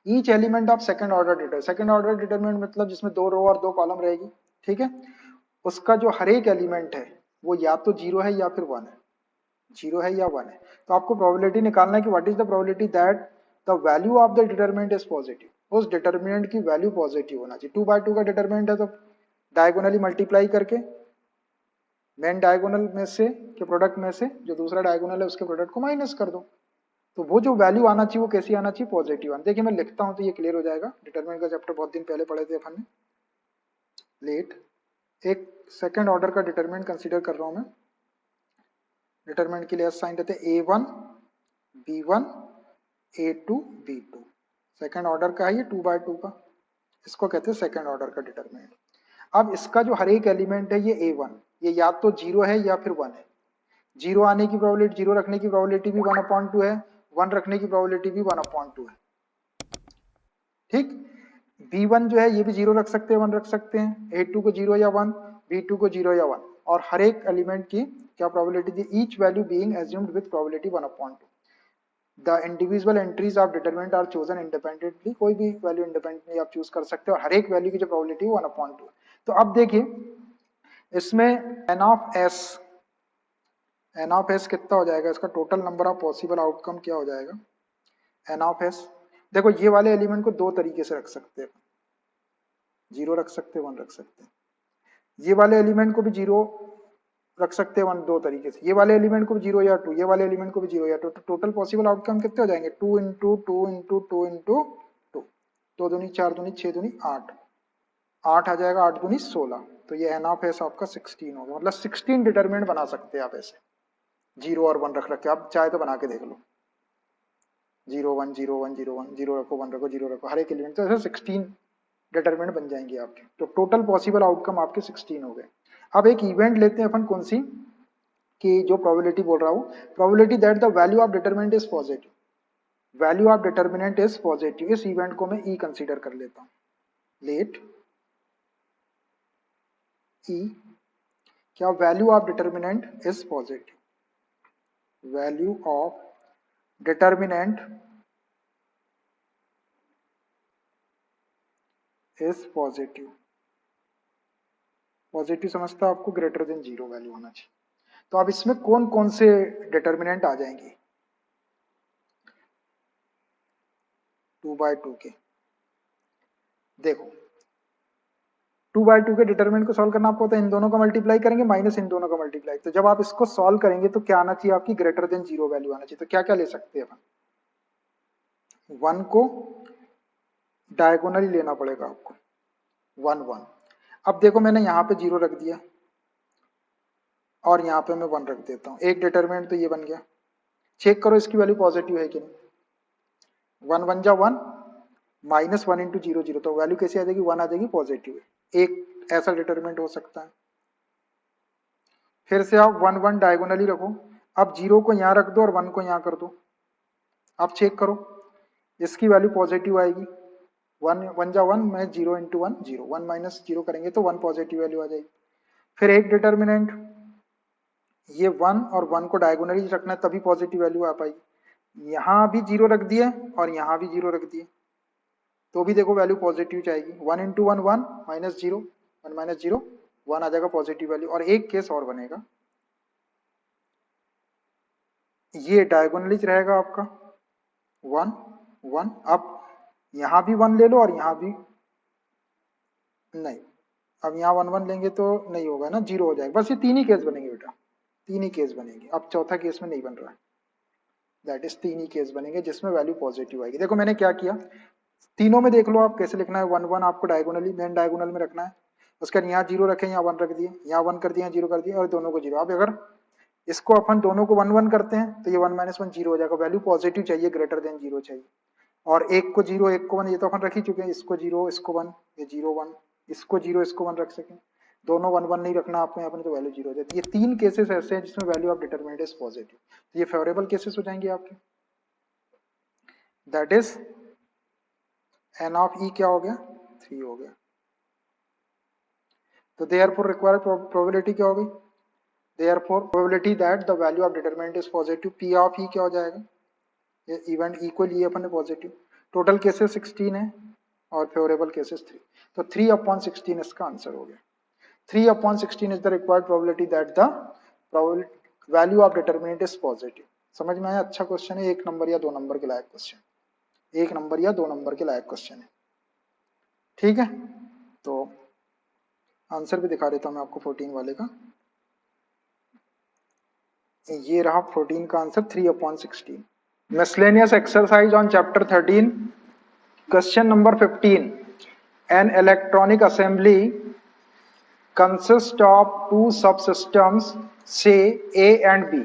each element of second order determinant, second order determinant मतलब जिसमें 2 रो और 2 कॉलम रहेगी, ठीक है, उसका जो हर एक एलिमेंट है वो या तो 0 है या फिर 1 है, 0 है या 1 है। तो आपको प्रोबेबिलिटी निकालना है कि what is the probability that the value of the determinant is positive, उस डिटर्मिनेंट की वैल्यू पॉजिटिव होना चाहिए। 2/2 का डिटर्मिनेंट है तो डायगोनली मल्टीप्लाई करके मेन डायगोनल में से के प्रोडक्ट में से जो दूसरा डायगोनल है उसके प्रोडक्ट को माइनस कर दो, तो वो जो वैल्यू आना चाहिए वो कैसी आना चाहिए, पॉजिटिव आना। देखिए मैं लिखता हूँ तो ये क्लियर हो जाएगा, डिटर्मिनेंट का चैप्टर बहुत दिन पहले पढ़े थे अपन ने, लेट, एक सेकेंड ऑर्डर का डिटर्मिनेंट कंसिडर कर रहा हूँ मैं, डिटरमिनेंट के लिए साइन रहते हैं A1 B1 A2 B2, second order का है ये 2/2 का, इसको कहते हैं सेकेंड ऑर्डर का डिटरमिनेंट। अब इसका जो हर एक एलिमेंट है ये A1, ये या तो 0 है या फिर 1 है, 0 आने की प्रोबेबिलिटी, 0 रखने की प्रोबेबिलिटी भी 1/2 है, 1 रखने की प्रोबेबिलिटी भी 1/2 है, ठीक। B1 जो है ये भी 0 रख सकते हैं, 1 रख सकते हैं, A2 को 0 या 1, B2 को 0 या 1, और हर एक एलिमेंट की क्या प्रोबेबिलिटी थी, each value being assumed with probability 1/2। The individual entries of determinant are chosen independently, कोई भी वैल्यू इंडिपेंडेंटली आप चूज कर सकते हो, और हर एक वैल्यू की जो प्रोबेबिलिटी 1/2। तो अब देखिए इसमें एन ऑफ एस कितना हो जाएगा, इसका total number of possible outcome क्या हो जाएगा, एन ऑफ एस। देखो ये वाले एलिमेंट को दो तरीके से रख सकते हैं, 0 रख सकते हैं, 1 रख सकते हैं, ये वाले एलिमेंट को भी 0 रख सकते हैं 1 दो तरीके से, ये वाले एलिमेंट को भी 0 या 2, ये वाले एलिमेंट को भी 0 या 2, तो टोटल पॉसिबल आउटकम कितने हो जाएंगे, 2 इंटू 2 इंटू 2 इंटू 2, 2 दूनी 4 दूनी 6 दूनी 8, 8 आ जाएगा, 8 दूनी 16, तो ये एन ऑफ एस आपका 16 होगा, मतलब 16 डिटरमिनेंट बना सकते हैं आप ऐसे, 0 और 1 रख के, आप चाहे तो बना के देख लो, 0 1 0 1 0 1, 0 रखो 1 रखो 0 रखो, हर एक एलिमेंट तो ऐसे 16 डिटरमिनेंट बन जाएंगे आपके, तो टोटल पॉसिबल आउटकम आपके 16 हो गए। अब एक इवेंट लेते हैं अपन, कौन सी, कि जो प्रोबेबिलिटी बोल रहा हूं, probability that the value of determinant is positive, value of determinant is positive, इस इवेंट को मैं ई कंसीडर कर लेता हूं, लेट ई, क्या value of determinant is positive, value of determinant is positive, positive समझता आपको ग्रेटर देन 0 वैल्यू होना चाहिए। तो अब इसमें कौन कौन से डिटरमिनेंट आ जाएंगे, 2/2 के, देखो 2/2 के डिटरमिनेंट को सॉल्व करना आपको होता है, इन दोनों का मल्टीप्लाई करेंगे माइनस इन दोनों का मल्टीप्लाई, तो जब आप इसको सॉल्व करेंगे तो क्या आना चाहिए, आपकी ग्रेटर देन 0 वैल्यू आना चाहिए। तो क्या क्या ले सकते हैं अपन, 1 को डायगोनली लेना पड़ेगा आपको, 1 1। अब देखो मैंने यहाँ पे 0 रख दिया और यहाँ पे मैं 1 रख देता हूँ, एक डिटरमिनेंट तो ये बन गया, चेक करो इसकी वैल्यू पॉजिटिव है कि नहीं, 1 1 जा 1, -1 इंटू 0 0, तो वैल्यू कैसे आ जाएगी, 1 आ जाएगी, पॉजिटिव है। एक ऐसा डिटरमिनेंट हो सकता है। फिर से आप 1 1 डायगोनली रखो, अब 0 को यहाँ रख दो और 1 को यहाँ कर दो, आप चेक करो, इसकी वैल्यू पॉजिटिव आएगी। 1 1 जा 1 में 0 इंटू 1 0, 1 माइनस 0 करेंगे तो 1 पॉजिटिव वैल्यू आ जाएगी। फिर एक डिटर्मिनेंट, ये 1 और 1 को डायगोनली रखना है तभी पॉजिटिव वैल्यू आ पाएगी। यहाँ भी 0 रख दिए और यहाँ भी 0 रख दिए तो भी देखो वैल्यू पॉजिटिव जाएगी। 1 इंटू 1 1 माइनस 0, 1 माइनस 0 1 आ जाएगा पॉजिटिव वैल्यू। और एक केस और बनेगा, ये डायगोनली रहेगा आपका 1 1, अब यहाँ भी 1 ले लो और यहाँ भी नहीं, अब यहाँ 1 1 लेंगे तो नहीं होगा ना, 0 हो जाएगा। बस ये तीन ही केस बनेंगे बेटा, तीन ही केस बनेंगे, अब चौथा केस में नहीं बन रहा है। दैट इज तीन ही केस बनेंगे जिसमें वैल्यू पॉजिटिव आएगी। देखो मैंने क्या किया, तीनों में देख लो आप कैसे लिखना है। 1 1 आपको डायगोनली मेन डायगोनल में रखना है, उसके बाद यहाँ 0 रखे, यहाँ 1 रख दिए, यहाँ 1 कर दिया, 0 कर दिया और दोनों को 0। अब अगर इसको अपन दोनों को 1 1 करते हैं तो ये 1 माइनस 1 0 हो जाएगा। वैल्यू पॉजिटिव चाहिए, ग्रेटर देन 0 चाहिए। और एक को 0 एक को 1, ये तो अपन रख ही चुके हैं, इसको 0 इसको 1, ये 0 1, इसको 0 इसको 1 रख सकें, दोनों 1 1 नहीं रखना आपको यहाँ पर, तो वैल्यू 0 हो जाती है। ये तीन केसेस ऐसे हैं जिसमें value of determinant is positive, तो ये फेवरेबल केसेस हो जाएंगे आपके। That is N of E क्या हो गया, 3 हो गया। तो देयरफॉर रिक्वायर्ड प्रोबेबिलिटी क्या होगी, therefore probability that the value of determinant is positive, P of E क्या हो जाएगा, ये इवेंट ई को लिए अपन ने पॉजिटिव। टोटल केसेस 16 है और फेवरेबल केसेस 3, तो 3/16 इसका आंसर हो गया। 3/16 is the required probability that the value of determinant is positive। समझ में आया, अच्छा क्वेश्चन है, 1 नंबर या 2 नंबर के लायक क्वेश्चन, 1 नंबर या 2 नंबर के लायक क्वेश्चन है, ठीक है। तो आंसर भी दिखा देता हूं मैं आपको 14 वाले का, ये रहा 14 का answer, 3/16। Miscellaneous exercise on chapter 13, question number 15, an electronic assembly consist of two subsystems say A and B।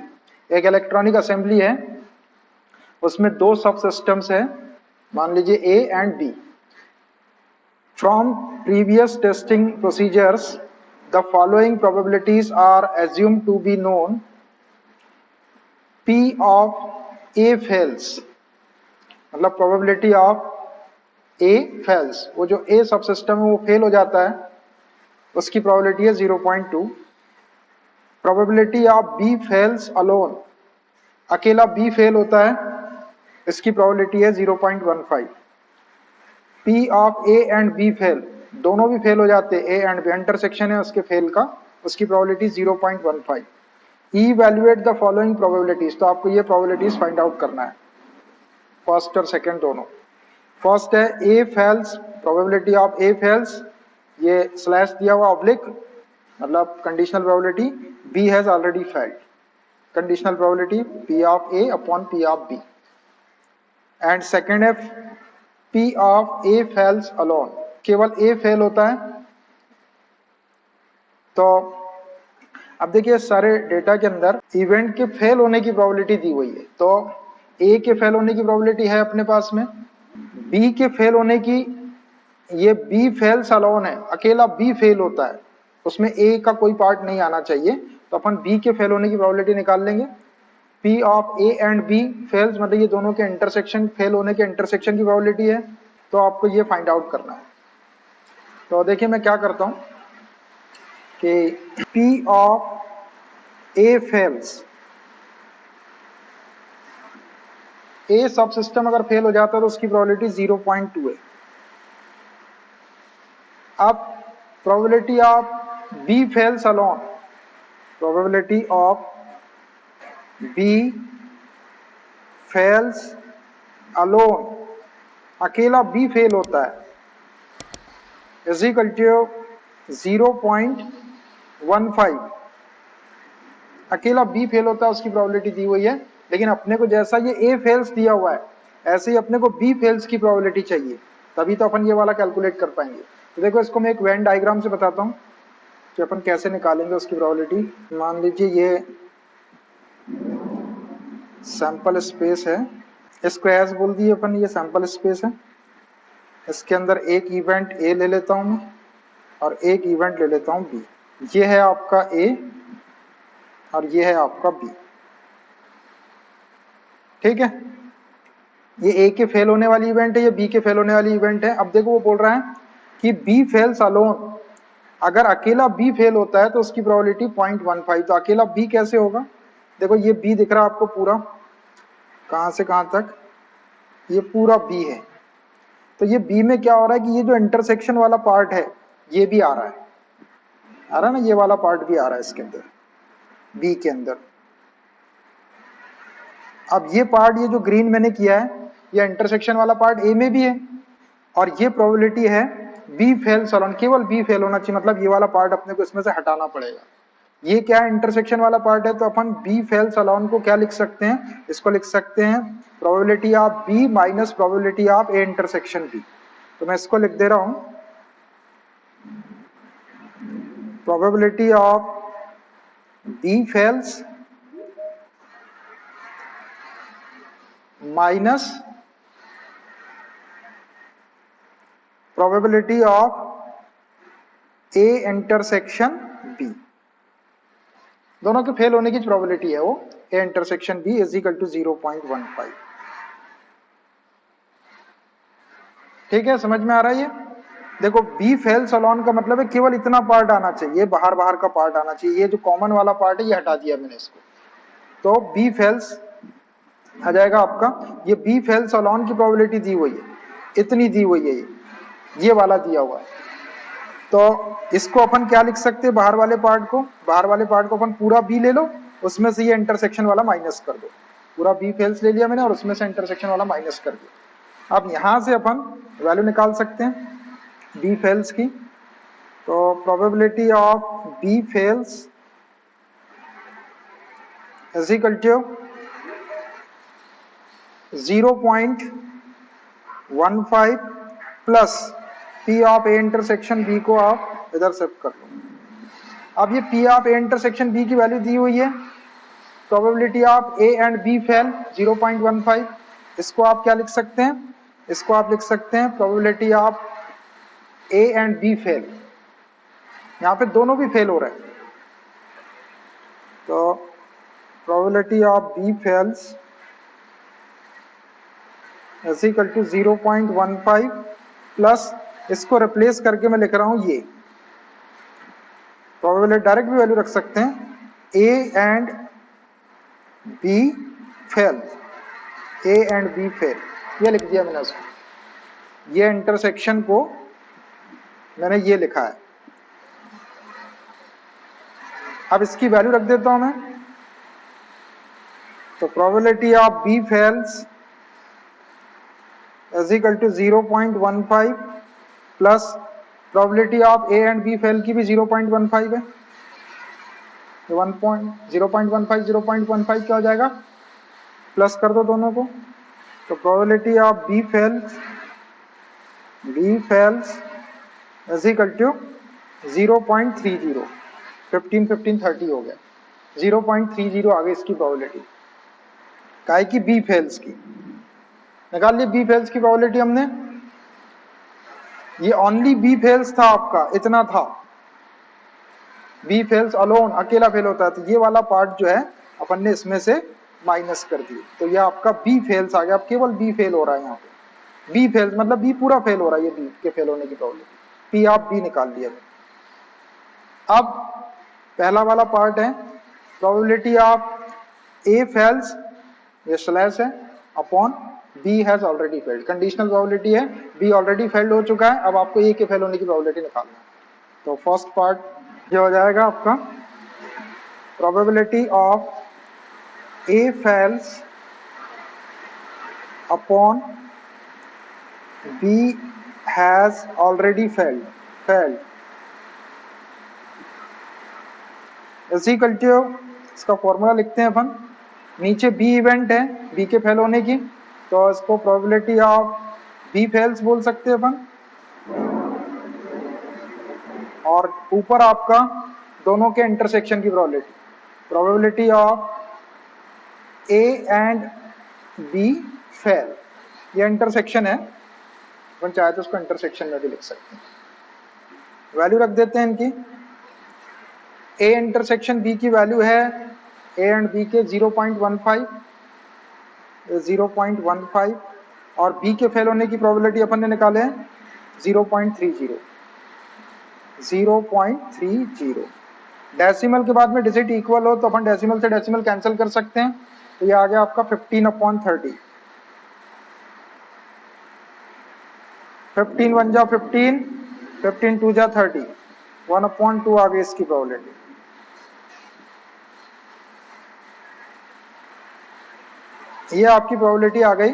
एक इलेक्ट्रॉनिक असेंबली है, उसमें दो सब सिस्टम्स है, मान लीजिए A and B। From previous testing procedures the following probabilities are assumed to be known। P of A fails, मतलब probability of A fails, वो जो A सब सिस्टम है वो फेल हो जाता है, उसकी प्रोबेबिलिटी है 0.2। Probability of B fails alone, अकेला बी फेल होता है, इसकी प्रोबेबिलिटी है 0.15। P of A and B fail, दोनों भी फेल हो जाते हैं, ए एंड बी इंटरसेक्शन है उसके फेल का, उसकी probability 0.15। Evaluate the following probabilities, तो आपको ये प्रोबेबिलिटीज फाइंड आउट करना है, फर्स्ट और सेकंड दोनों। फर्स्ट है A fails, probability of A fails, ये स्लैश दिया हुआ ऑब्लिक, मतलब conditional probability, B has already failed, conditional probability P of A upon P of B. And second है P of A fails alone, केवल A fail होता है। तो अब देखिए सारे डेटा के अंदर इवेंट के फेल होने की प्रोबेबिलिटी दी हुई है, तो ए के फेल होने की प्रोबेबिलिटी है अपने पास में, बी के फेल होने की, ये बी फेल्स अलोन है, अकेला बी फेल होता है, उसमें ए का कोई पार्ट नहीं आना चाहिए, तो अपन बी के फेल होने की प्रोबेबिलिटी निकाल लेंगे। P of A and B fails, मतलब ये दोनों के इंटरसेक्शन, फेल होने के इंटरसेक्शन की प्रोबेबिलिटी है, तो आपको ये फाइंड आउट करना है। तो देखिए मैं क्या करता हूं कि पी ऑफ ए फेल्स, ए सब सिस्टम अगर फेल हो जाता है तो उसकी प्रोबेबिलिटी 0.2 है। अब probability of B fails alone, probability of B fails alone, अकेला बी फेल होता है, इज इक्वल टू 0.15। अकेला बी फेल होता है उसकी प्रोबेबिलिटी दी हुई है, लेकिन अपने को जैसा ये ए फेल्स दिया हुआ है ऐसे ही अपने को बी फेल्स की प्रोबेबिलिटी चाहिए, तभी तो अपन ये वाला कैलकुलेट कर पाएंगे। तो देखो इसको मैं एक वेन डायग्राम से बताता हूँ कि अपन कैसे निकालेंगे उसकी प्रोबेबिलिटी। मान लीजिए ये सैंपल स्पेस है, इसको एज बोल दिए अपन, ये सैंपल स्पेस है, इसके अंदर एक इवेंट ए ले लेता हूं मैं और एक इवेंट ले लेता हूं बी। ये है आपका ए और ये है आपका बी, ठीक है। ये ए के फेल होने वाली इवेंट है, ये बी के फेल होने वाली इवेंट है। अब देखो वो बोल रहा है कि बी फेल्स अलोन, अगर अकेला बी फेल होता है तो उसकी प्रोबेबिलिटी 0.15। तो अकेला बी कैसे होगा, देखो ये बी दिख रहा है आपको पूरा, कहां से कहां तक, ये पूरा बी है। तो ये बी में क्या हो रहा है कि ये जो इंटरसेक्शन वाला पार्ट है ये भी आ रहा है, आ रहा है ना, ये वाला पार्ट भी आ रहा है इसके अंदर बी के अंदर। अब ये पार्ट, ये जो ग्रीन मैंने किया है, ये इंटरसेक्शन वाला पार्ट ए में भी है और ये प्रोबेबिलिटी है बी फेल्स अलोन, केवल बी फेल होना चाहिए, मतलब ये वाला पार्ट अपने को इसमें से हटाना पड़ेगा। ये क्या है, इंटरसेक्शन वाला पार्ट है, तो अपन बी फेल्स अलोन को क्या लिख सकते हैं, इसको लिख सकते हैं probability of B minus probability of A intersection B. तो मैं इसको लिख दे रहा हूं, probability of B fails minus probability of A intersection B, दोनों के फेल होने की प्रोबेबिलिटी है वो A intersection B is equal to 0.15। ठीक है, समझ में आ रहा है ये। देखो बी फेल्स अलोन का मतलब है केवल इतना पार्ट आना चाहिए, बाहर बाहर का पार्ट आना चाहिए, ये जो कॉमन वाला पार्ट है ये हटा दिया मैंने इसको, तो बी फेल्स आ जाएगा आपका। ये बी फेल्स अलोन की प्रोबेबिलिटी दी हुई है, इतनी दी हुई है, ये वाला दिया हुआ है। तो इसको अपन क्या लिख सकते हैं, बाहर वाले पार्ट को, बाहर वाले पार्ट को अपन पूरा बी ले लो, उसमें से ये इंटरसेक्शन वाला माइनस कर दो, पूरा बी फेल्स ले लिया मैंने और उसमें से इंटरसेक्शन वाला माइनस कर दिया। अब यहां से अपन वैल्यू निकाल सकते हैं बी फेल्स की। तो probability of B fails is equal to 0.15 plus P of A intersection B को आप इधर शिफ्ट कर लो। अब ये P of A intersection B की वैल्यू दी हुई है, probability of A and B fail 0.15, इसको आप क्या लिख सकते हैं, इसको आप लिख सकते हैं probability of A and B fail, यहां पे दोनों भी फेल हो रहे हैं, तो probability of B fails is equal to 0.15 plus, इसको रिप्लेस करके मैं लिख रहा हूं ये प्रोबेबिलिटी, डायरेक्ट भी वैल्यू रख सकते हैं, A and B fail, A and B fail, ये लिख दिया मैंने उसको, ये इंटरसेक्शन को मैंने ये लिखा है। अब इसकी वैल्यू रख देता हूं मैं, तो probability of B fails is equal to 0.15 plus probability of A and B fail की भी 0.15 है, 0.15 0.15 क्या हो जाएगा, प्लस कर दो दोनों को, तो probability of B fails is equal to 0.30, 15 15 30 हो गया, 0.30 आ गई इसकी प्रोबेबिलिटी, काहे की बी फेल्स की निकाल ली, बी फेल्स की प्रोबेबिलिटी हमने, ये ओनली बी फेल्स था आपका, इतना था, बी फेल्स अलोन अकेला फेल होता है, तो ये वाला पार्ट जो है अपन ने इसमें से माइनस कर दिए, तो ये आपका बी फेल्स आ गया। अब केवल बी फेल हो रहा है यहाँ पे, बी फेल्स मतलब बी पूरा फेल हो रहा है, ये बी के फेल होने की प्रोबेबिलिटी, पी आप बी निकाल लिया। अब पहला वाला पार्ट है प्रोबेबिलिटी ऑफ ए फेल्स, ये स्लैश है, upon B has already failed, conditional probability है, बी ऑलरेडी फेल्ड हो चुका है, अब आपको ए के फेल होने की प्रोबेबिलिटी निकालना है। तो फर्स्ट पार्ट जो हो जाएगा आपका probability of A fails upon B has already failed is equal to, इसका फॉर्मूला लिखते हैं अपन, नीचे बी इवेंट है बी के फेल होने की, तो इसको प्रोबेबिलिटी ऑफ बी फेल्स बोल सकते हैं अपन, और ऊपर आपका दोनों के इंटरसेक्शन की probability of A and B fail, ये इंटरसेक्शन है, अपन चाहे तो उसको इंटरसेक्शन में भी लिख सकते हैं। वैल्यू रख देते हैं इनकी। ए इंटरसेक्शन बी की वैल्यू है ए एंड बी के 0.15 और बी के फेल होने की प्रोबेबिलिटी अपन ने निकाले हैं 0.30। डेसिमल के बाद में डिजिट इक्वल हो तो अपन डेसिमल से डेसिमल कैंसिल कर सकते हैं, तो ये आ गया आपका 15/30। 15 1 जा 15, 15 2 जा 30, 1/2 आ गई इसकी प्रोबेबिलिटी। ये आपकी प्रोबेबिलिटी आ गई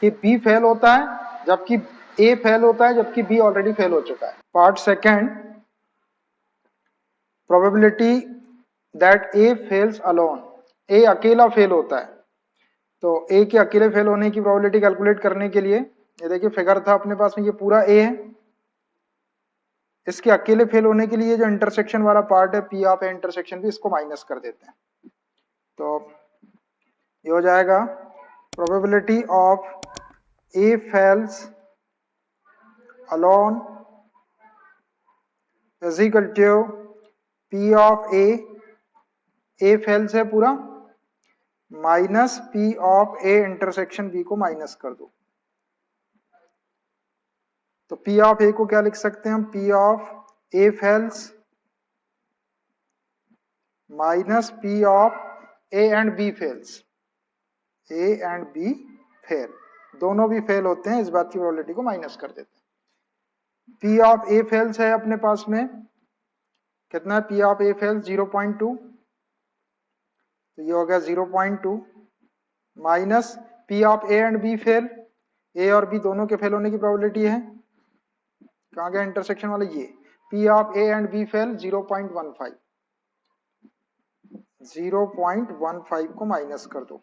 कि बी फेल होता है जबकि ए फेल होता है, जबकि बी ऑलरेडी फेल हो चुका है। Part second, probability that A fails alone. A अकेला फेल होता है, तो ए के अकेले फेल होने की प्रोबेबिलिटी कैलकुलेट करने के लिए ये देखिए फिगर था अपने पास में, ये पूरा ए है, इसके अकेले फेल होने के लिए जो इंटरसेक्शन वाला पार्ट है पी ऑफ ए इंटरसेक्शन भी, इसको माइनस कर देते हैं। तो ये हो जाएगा probability of A fails alone is equal to P of A fails है पूरा minus P of A intersection B को माइनस कर दो। तो पी ऑफ ए को क्या लिख सकते हैं हम, P of A fails minus P of A and B fails. A and B fail, दोनों भी फेल होते हैं, इस बात की प्रोबेबिलिटी को माइनस कर देते हैं। पी ऑफ ए फेल्स है अपने पास में कितना है, पी ऑफ ए फेल्स 0.2, तो ये हो गया 0.2 minus P of A and B fail, A और बी दोनों के फेल होने की प्रोबेबिलिटी है, कहाँ गया इंटरसेक्शन वाला, ये P of A and B fail 0.15, 0.15 को माइनस कर दो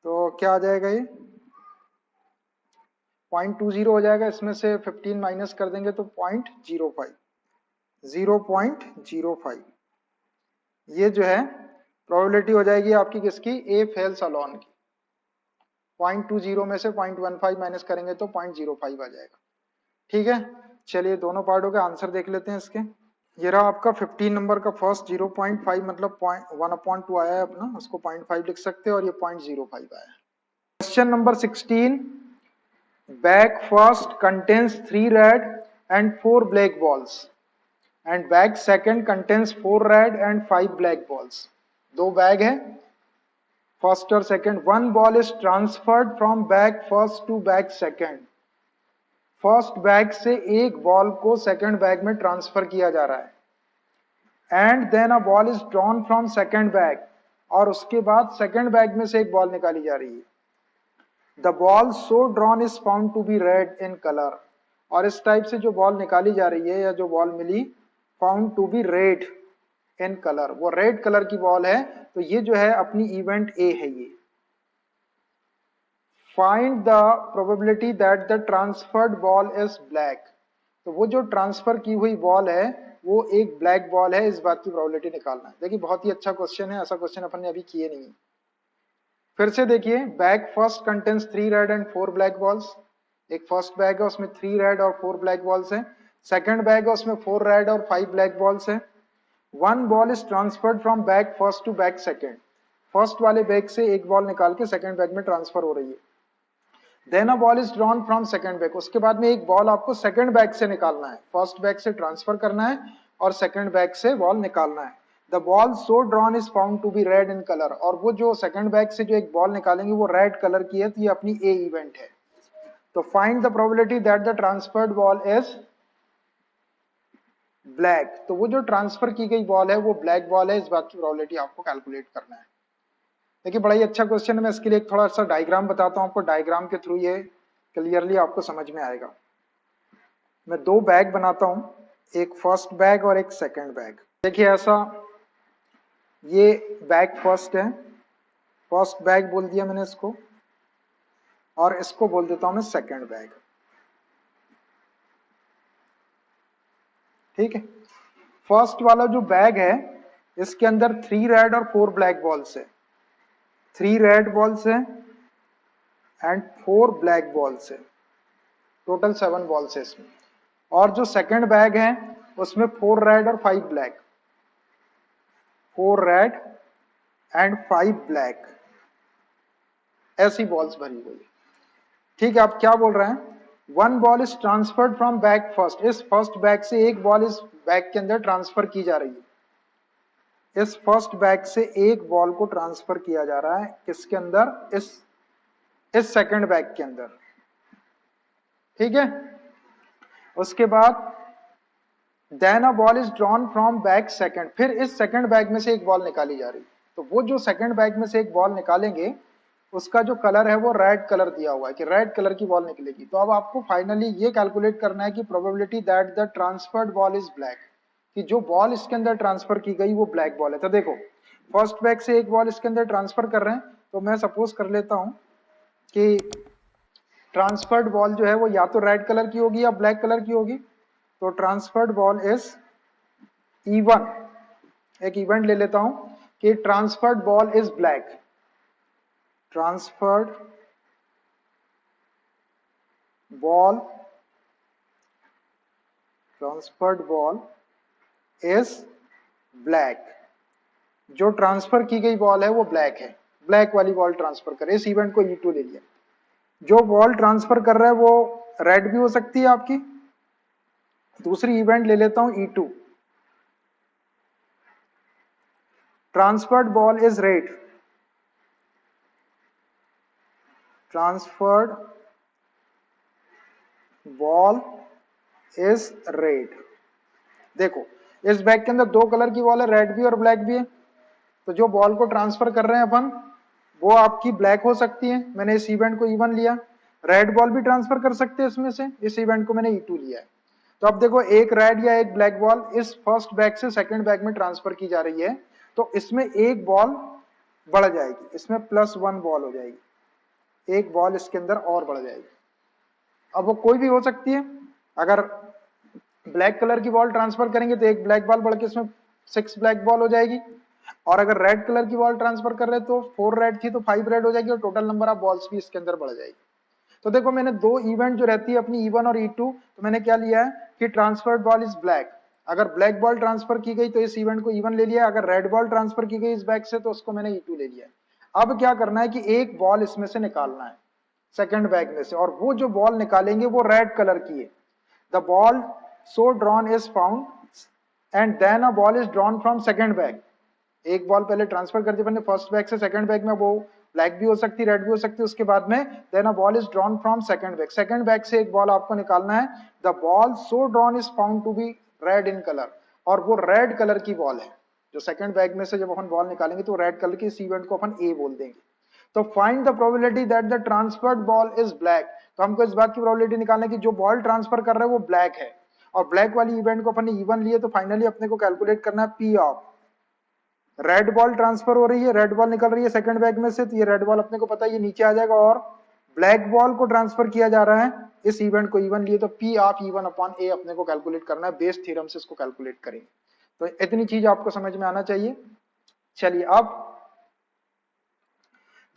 तो क्या आ जाएगा, ये 0.20 हो जाएगा, इसमें से 15 माइनस कर देंगे तो 0.05, 0.05। ये जो है प्रोबेबिलिटी हो जाएगी आपकी किसकी, ए फेल्स अलोन की। 0.20 में से 0.15 माइनस करेंगे तो 0.05 आ जाएगा। ठीक है, चलिए दोनों पार्टों के आंसर देख लेते हैं इसके। ये रहा आपका 15 नंबर का फर्स्ट 0.5 मतलब 1/2 आया है अपना, उसको 0.5 लिख सकते हैं, और ये 0.05 आया है। Question number 16, bag first contains 3 red and 4 black balls and bag second contains 4 red and 5 black balls. दो बैग है फर्स्ट और second, one ball is transferred from bag first to bag second. First bag से एक ball को second bag में transfer किया जा रहा है, and then a ball is drawn from second bag, और उसके बाद सेकंड बैग में से एक बॉल निकाली जा रही है। The ball so drawn is found to be red in colour, और इस टाइप से जो बॉल निकाली जा रही है या जो बॉल मिली, found to be red in colour, वो रेड कलर की बॉल है, तो ये जो है अपनी इवेंट ए है। ये find the probability that the transferred ball is black, तो वो जो ट्रांसफर की हुई बॉल है वो एक ब्लैक बॉल है, इस बात की प्रोबेबिलिटी निकालना है। देखिए बहुत ही अच्छा क्वेश्चन है, ऐसा क्वेश्चन अपन ने अभी किए नहीं है। फिर से देखिए, bag first contains 3 red and 4 black balls. एक फर्स्ट बैग है उसमें 3 रेड और 4 ब्लैक बॉल्स है, सेकंड बैग है उसमें 4 रेड और 5 ब्लैक बॉल्स है। One ball is transferred from bag first to bag second, first वाले बैग से एक बॉल निकाल के सेकंड बैग में ट्रांसफर हो रही है। Then a ball is drawn from second bag, उसके बाद में एक बॉल आपको सेकंड बैग से निकालना है, फर्स्ट बैग से ट्रांसफर करना है और सेकंड बैग से बॉल निकालना है। The ball so drawn is found to be red in colour, और वो जो सेकंड बैग से जो एक बॉल निकालेंगे वो रेड कलर की है, तो ये अपनी ए इवेंट है। तो find the probability that the transferred ball is black, तो वो जो ट्रांसफर की गई बॉल है वो ब्लैक बॉल है, इस बात की प्रोबेबिलिटी आपको कैलकुलेट करना है। देखिए बड़ा ही अच्छा क्वेश्चन है, मैं इसके लिए एक थोड़ा सा डायग्राम बताता हूँ आपको, डायग्राम के थ्रू ये क्लियरली आपको समझ में आएगा। मैं दो बैग बनाता हूँ, एक फर्स्ट बैग और एक सेकंड बैग। देखिए ऐसा, ये बैग फर्स्ट है, फर्स्ट बैग बोल दिया मैंने इसको, और इसको बोल देता हूं मैं सेकंड बैग। ठीक है, फर्स्ट वाला जो बैग है इसके अंदर 3 रेड और 4 ब्लैक बॉल्स है, 3 रेड बॉल्स है एंड 4 ब्लैक बॉल्स है, टोटल 7 बॉल्स है इसमें। और जो सेकंड बैग है उसमें 4 रेड और 5 ब्लैक, 4 रेड एंड 5 ब्लैक, ऐसी बॉल्स भरी हुई है। ठीक है, आप क्या बोल रहे हैं, 1 ball is transferred from bag first, इस फर्स्ट बैग से एक बॉल इस बैग के अंदर ट्रांसफर की जा रही है, इस फर्स्ट बैग से एक बॉल को ट्रांसफर किया जा रहा है किसके अंदर, इस सेकंड बैग के अंदर। ठीक है, उसके बाद then a ball is drawn from bag second, फिर इस सेकंड बैग में से एक बॉल निकाली जा रही है। तो वो जो सेकंड बैग में से एक बॉल निकालेंगे उसका जो कलर है वो रेड कलर दिया हुआ है कि रेड कलर की बॉल निकलेगी। तो अब आपको फाइनली ये कैलकुलेट करना है कि probability that the transferred ball is black, कि जो बॉल इसके अंदर ट्रांसफर की गई वो ब्लैक बॉल है। तो देखो फर्स्ट बैग से एक बॉल इसके अंदर ट्रांसफर कर रहे हैं, तो मैं सपोज कर लेता हूं कि ट्रांसफर्ड बॉल जो है वो या तो रेड कलर की होगी या ब्लैक कलर की होगी। तो ट्रांसफर्ड बॉल इज E1, एक इवेंट ले लेता हूं कि transferred ball is black, transferred ball is black, जो ट्रांसफर की गई बॉल है वो ब्लैक है, ब्लैक वाली बॉल ट्रांसफर करे। इस इवेंट को E2 ले लिया। जो बॉल ट्रांसफर कर रहा है वो रेड भी हो सकती है आपकी, दूसरी इवेंट ले लेता हूं E2, transferred ball is red, transferred ball is red. देखो इस बैग के अंदर दो कलर की बॉल है, रेड भी और ब्लैक भी है। तो जो बॉल को ट्रांसफर कर रहे हैं अपन वो आपकी ब्लैक हो सकती है, मैंने इस इवेंट को E1 लिया। रेड बॉल भी ट्रांसफर कर सकते हैं इसमें से, इस इवेंट को मैंने E2 लिया है। तो अब देखो एक रेड या एक ब्लैक बॉल इस फर्स्ट बैग से सेकंड बैग में ट्रांसफर की जा रही है, तो इसमें एक बॉल बढ़ जाएगी, इसमें +1 बॉल हो जाएगी, एक बॉल इसके अंदर और बढ़ जाएगी। अब वो कोई भी हो सकती है, अगर ब्लैक कलर की बॉल ट्रांसफर करेंगे तो एक ब्लैक बॉल बढ़ के इसमें 6 ब्लैक बॉल हो जाएगी, और अगर रेड कलर की बॉल ट्रांसफर कर रहे तो 4 रेड थी तो 5 रेड हो जाएगी, और टोटल नंबर ऑफ बॉल्स भी इसके अंदर बढ़ जाएगी। तो देखो मैंने दो इवेंट जो रहती है अपनी E1 और E2, तो मैंने क्या लिया है कि ट्रांसफर्ड बॉल इज ब्लैक, अगर ब्लैक बॉल ट्रांसफर की गई तो इस इवेंट को E1 ले लिया, अगर रेड बॉल ट्रांसफर की गई इस बैग से तो उसको मैंने E2 ले लिया। अब क्या करना है कि एक बॉल इसमें से निकालना है सेकंड बैग में से, और वो जो बॉल निकालेंगे वो रेड कलर की है। The ball so drawn is found and then a ball is drawn from second bag, एक बॉल पहले ट्रांसफर कर दी मैंने फर्स्ट बैग से सेकंड बैग में, वो ब्लैक भी हो सकती रेड भी हो सकती, उसके बाद में then a ball is drawn from second bag, second bag से एक बॉल आपको निकालना है। The ball so drawn is found to be red in colour, और वो रेड कलर की बॉल है। जो सेकंड बैग में से जब अपन बॉल निकालेंगे तो रेड कलर की, इस इवेंट को अपन ए बोल देंगे। तो find the probability that the transferred ball is black, तो हमको इस बात की प्रोबेबिलिटी निकालना है कि जो बॉल ट्रांसफर कर रहा है वो ब्लैक है, और ब्लैक वाली इवेंट को अपन ने E1 लिए, तो फाइनली अपने को कैलकुलेट करना है P of red ball transfer हो रही है, रेड बॉल निकल रही है सेकंड बैग में से, तो ये रेड बॉल अपने को पता है ये नीचे आ जाएगा, और ब्लैक बॉल को ट्रांसफर किया जा रहा है इस इवेंट को E1 लिए, तो P of E1 upon A अपने को कैलकुलेट करना है, बेस थ्योरम से इसको कैलकुलेट करेंगे। तो इतनी चीज आपको समझ में आना चाहिए। चलिए अब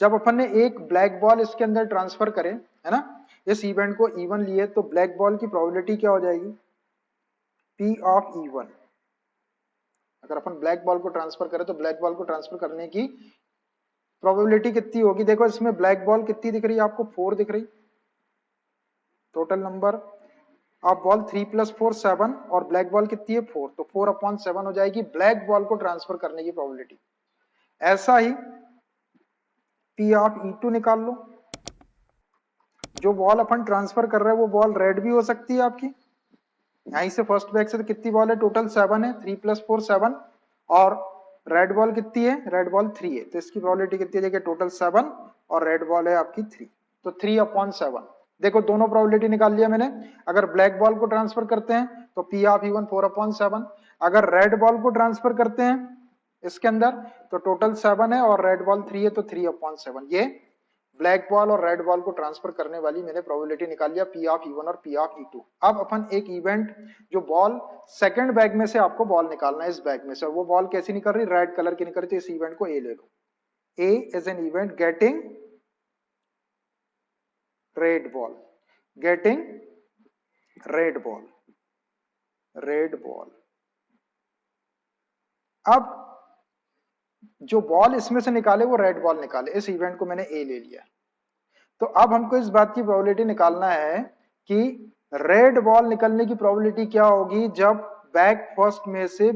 जब अपन ने एक ब्लैक बॉल इसके अंदर ट्रांसफर करे है ना, इस इवेंट को E1 लिए, तो ब्लैक बॉल की प्रोबेबिलिटी क्या हो जाएगी, P ऑफ E1। अगर अपन ब्लैक बॉल को ट्रांसफर करें तो ब्लैक बॉल को ट्रांसफर करने की प्रोबेबिलिटी कितनी होगी, देखो इसमें ब्लैक बॉल कितनी दिख रही है आपको, 4 दिख रही, टोटल नंबर ऑफ बॉल 3 + 4 7, और ब्लैक बॉल कितनी है 4, तो 4/7 हो जाएगी ब्लैक बॉल को ट्रांसफर करने की प्रोबेबिलिटी। ऐसा ही P ऑफ E2 निकाल लो, जो बॉल अपन ट्रांसफर कर रहे हैं वो बॉल रेड भी हो सकती है आपकी, यहीं से फर्स्ट बैग से तो कितनी बॉल है, टोटल 7 है, 3 + 4 7, और रेड बॉल कितनी है, रेड बॉल 3 है, तो इसकी प्रोबेबिलिटी कितनी है, टोटल 7 और रेड बॉल है आपकी 3, तो 3/7। देखो दोनों प्रोबेबिलिटी निकाल लिया मैंने। अगर ब्लैक बॉल को ट्रांसफर करते हैं तो P ऑफ E1 4/7, अगर रेड बॉल को ट्रांसफर करते हैं इसके अंदर तो टोटल 7 है और रेड बॉल 3 है, तो 3/7। ये ब्लैक बॉल और रेड बॉल को ट्रांसफर करने वाली मैंने प्रोबेबिलिटी निकाल लिया, P ऑफ E1 और P ऑफ E2। अब अपन एक इवेंट, जो बॉल सेकंड बैग में से आपको बॉल निकालना है इस बैग में से, और वो बॉल कैसी निकल रही, रेड कलर की निकल रही, तो इस इवेंट को ए ले लो। A is an event getting red ball, getting red ball, red ball. अब जो बॉल इसमें से निकाले वो रेड बॉल निकाले, इस इवेंट को मैंने ए ले लिया। तो अब हमको इस बात की प्रोबेबिलिटी निकालना है कि रेड बॉल निकलने की प्रोबेबिलिटी क्या होगी जब बैक फर्स्ट में से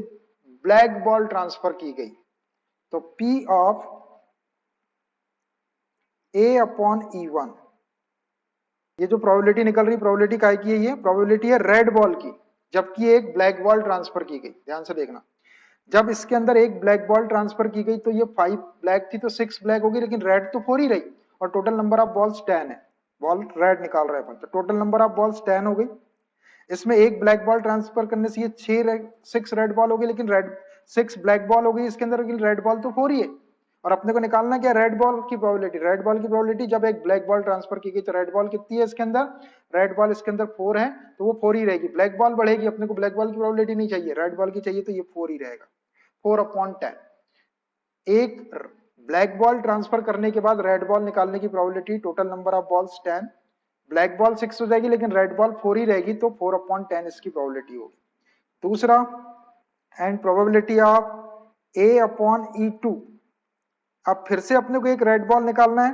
ब्लैक बॉल ट्रांसफर की गई। तो P of A upon E1, ये जो प्रोबेबिलिटी निकल रही, प्रोबेबिलिटी काय की है, ये प्रोबेबिलिटी है रेड बॉल की, जबकि एक ब्लैक बॉल ट्रांसफर की गई। ध्यान से देखना, जब इसके अंदर एक ब्लैक बॉल ट्रांसफर की गई तो ये 5 ब्लैक थी तो 6 ब्लैक होगी, लेकिन रेड तो 4 ही रही, और टोटल नंबर ऑफ बॉल्स 10 है। बॉल रेड निकाल रहे हैं अपन, तो टोटल नंबर ऑफ बॉल्स 10 हो गई। इसमें एक ब्लैक बॉल ट्रांसफर करने से ये 6 रेड बॉल हो गई, लेकिन रेड 6 ब्लैक बॉल हो गई इसके अंदर, लेकिन रेड बॉल तो 4 ही है। और अपने को निकालना क्या, रेड बॉल की प्रोबेबिलिटी। रेड बॉल की प्रोबेबिलिटी जब एक ब्लैक बॉल ट्रांसफर की गई तो रेड बॉल कितनी है इसके अंदर, रेड बॉल इसके अंदर 4 है, तो वो 4 ही रहेगी। ब्लैक बॉल बढ़ेगी, अपने को ब्लैक बॉल की प्रोबेबिलिटी नहीं चाहिए, रेड बॉल की चाहिए, तो ये 4 ही रहेगा, 4 अपॉन 10। एक ब्लैक बॉल ट्रांसफर करने के बाद रेड बॉल निकालने की probability, total number of balls 10, black ball 6 हो जाएगी, लेकिन रेड बॉल 4 ही रहेगी, तो 4 अपॉन 10 इसकी प्रोबेबिलिटी होगी। दूसरा, and probability of A upon E2। अब फिर से अपने को एक रेड बॉल निकालना है,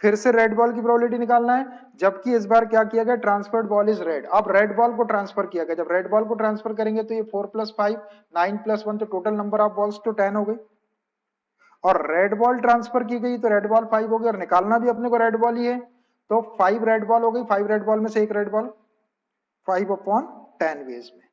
फिर से रेड बॉल की प्रोबेबिलिटी निकालना है, जबकि इस बार क्या किया गया, ट्रांसफर्ड बॉल इज रेड। अब रेड बॉल को ट्रांसफर किया गया, जब रेड बॉल को ट्रांसफर करेंगे तो ये 4 + 5 9 + 1, तो टोटल नंबर ऑफ बॉल्स तो 10 हो गई। और रेड बॉल ट्रांसफर की गई तो रेड बॉल 5 हो गई, और निकालना भी अपने को रेड बॉल ही है, तो 5 रेड बॉल हो गई। 5 रेड बॉल में से एक रेड बॉल 5 अपॉन 10 वेज में,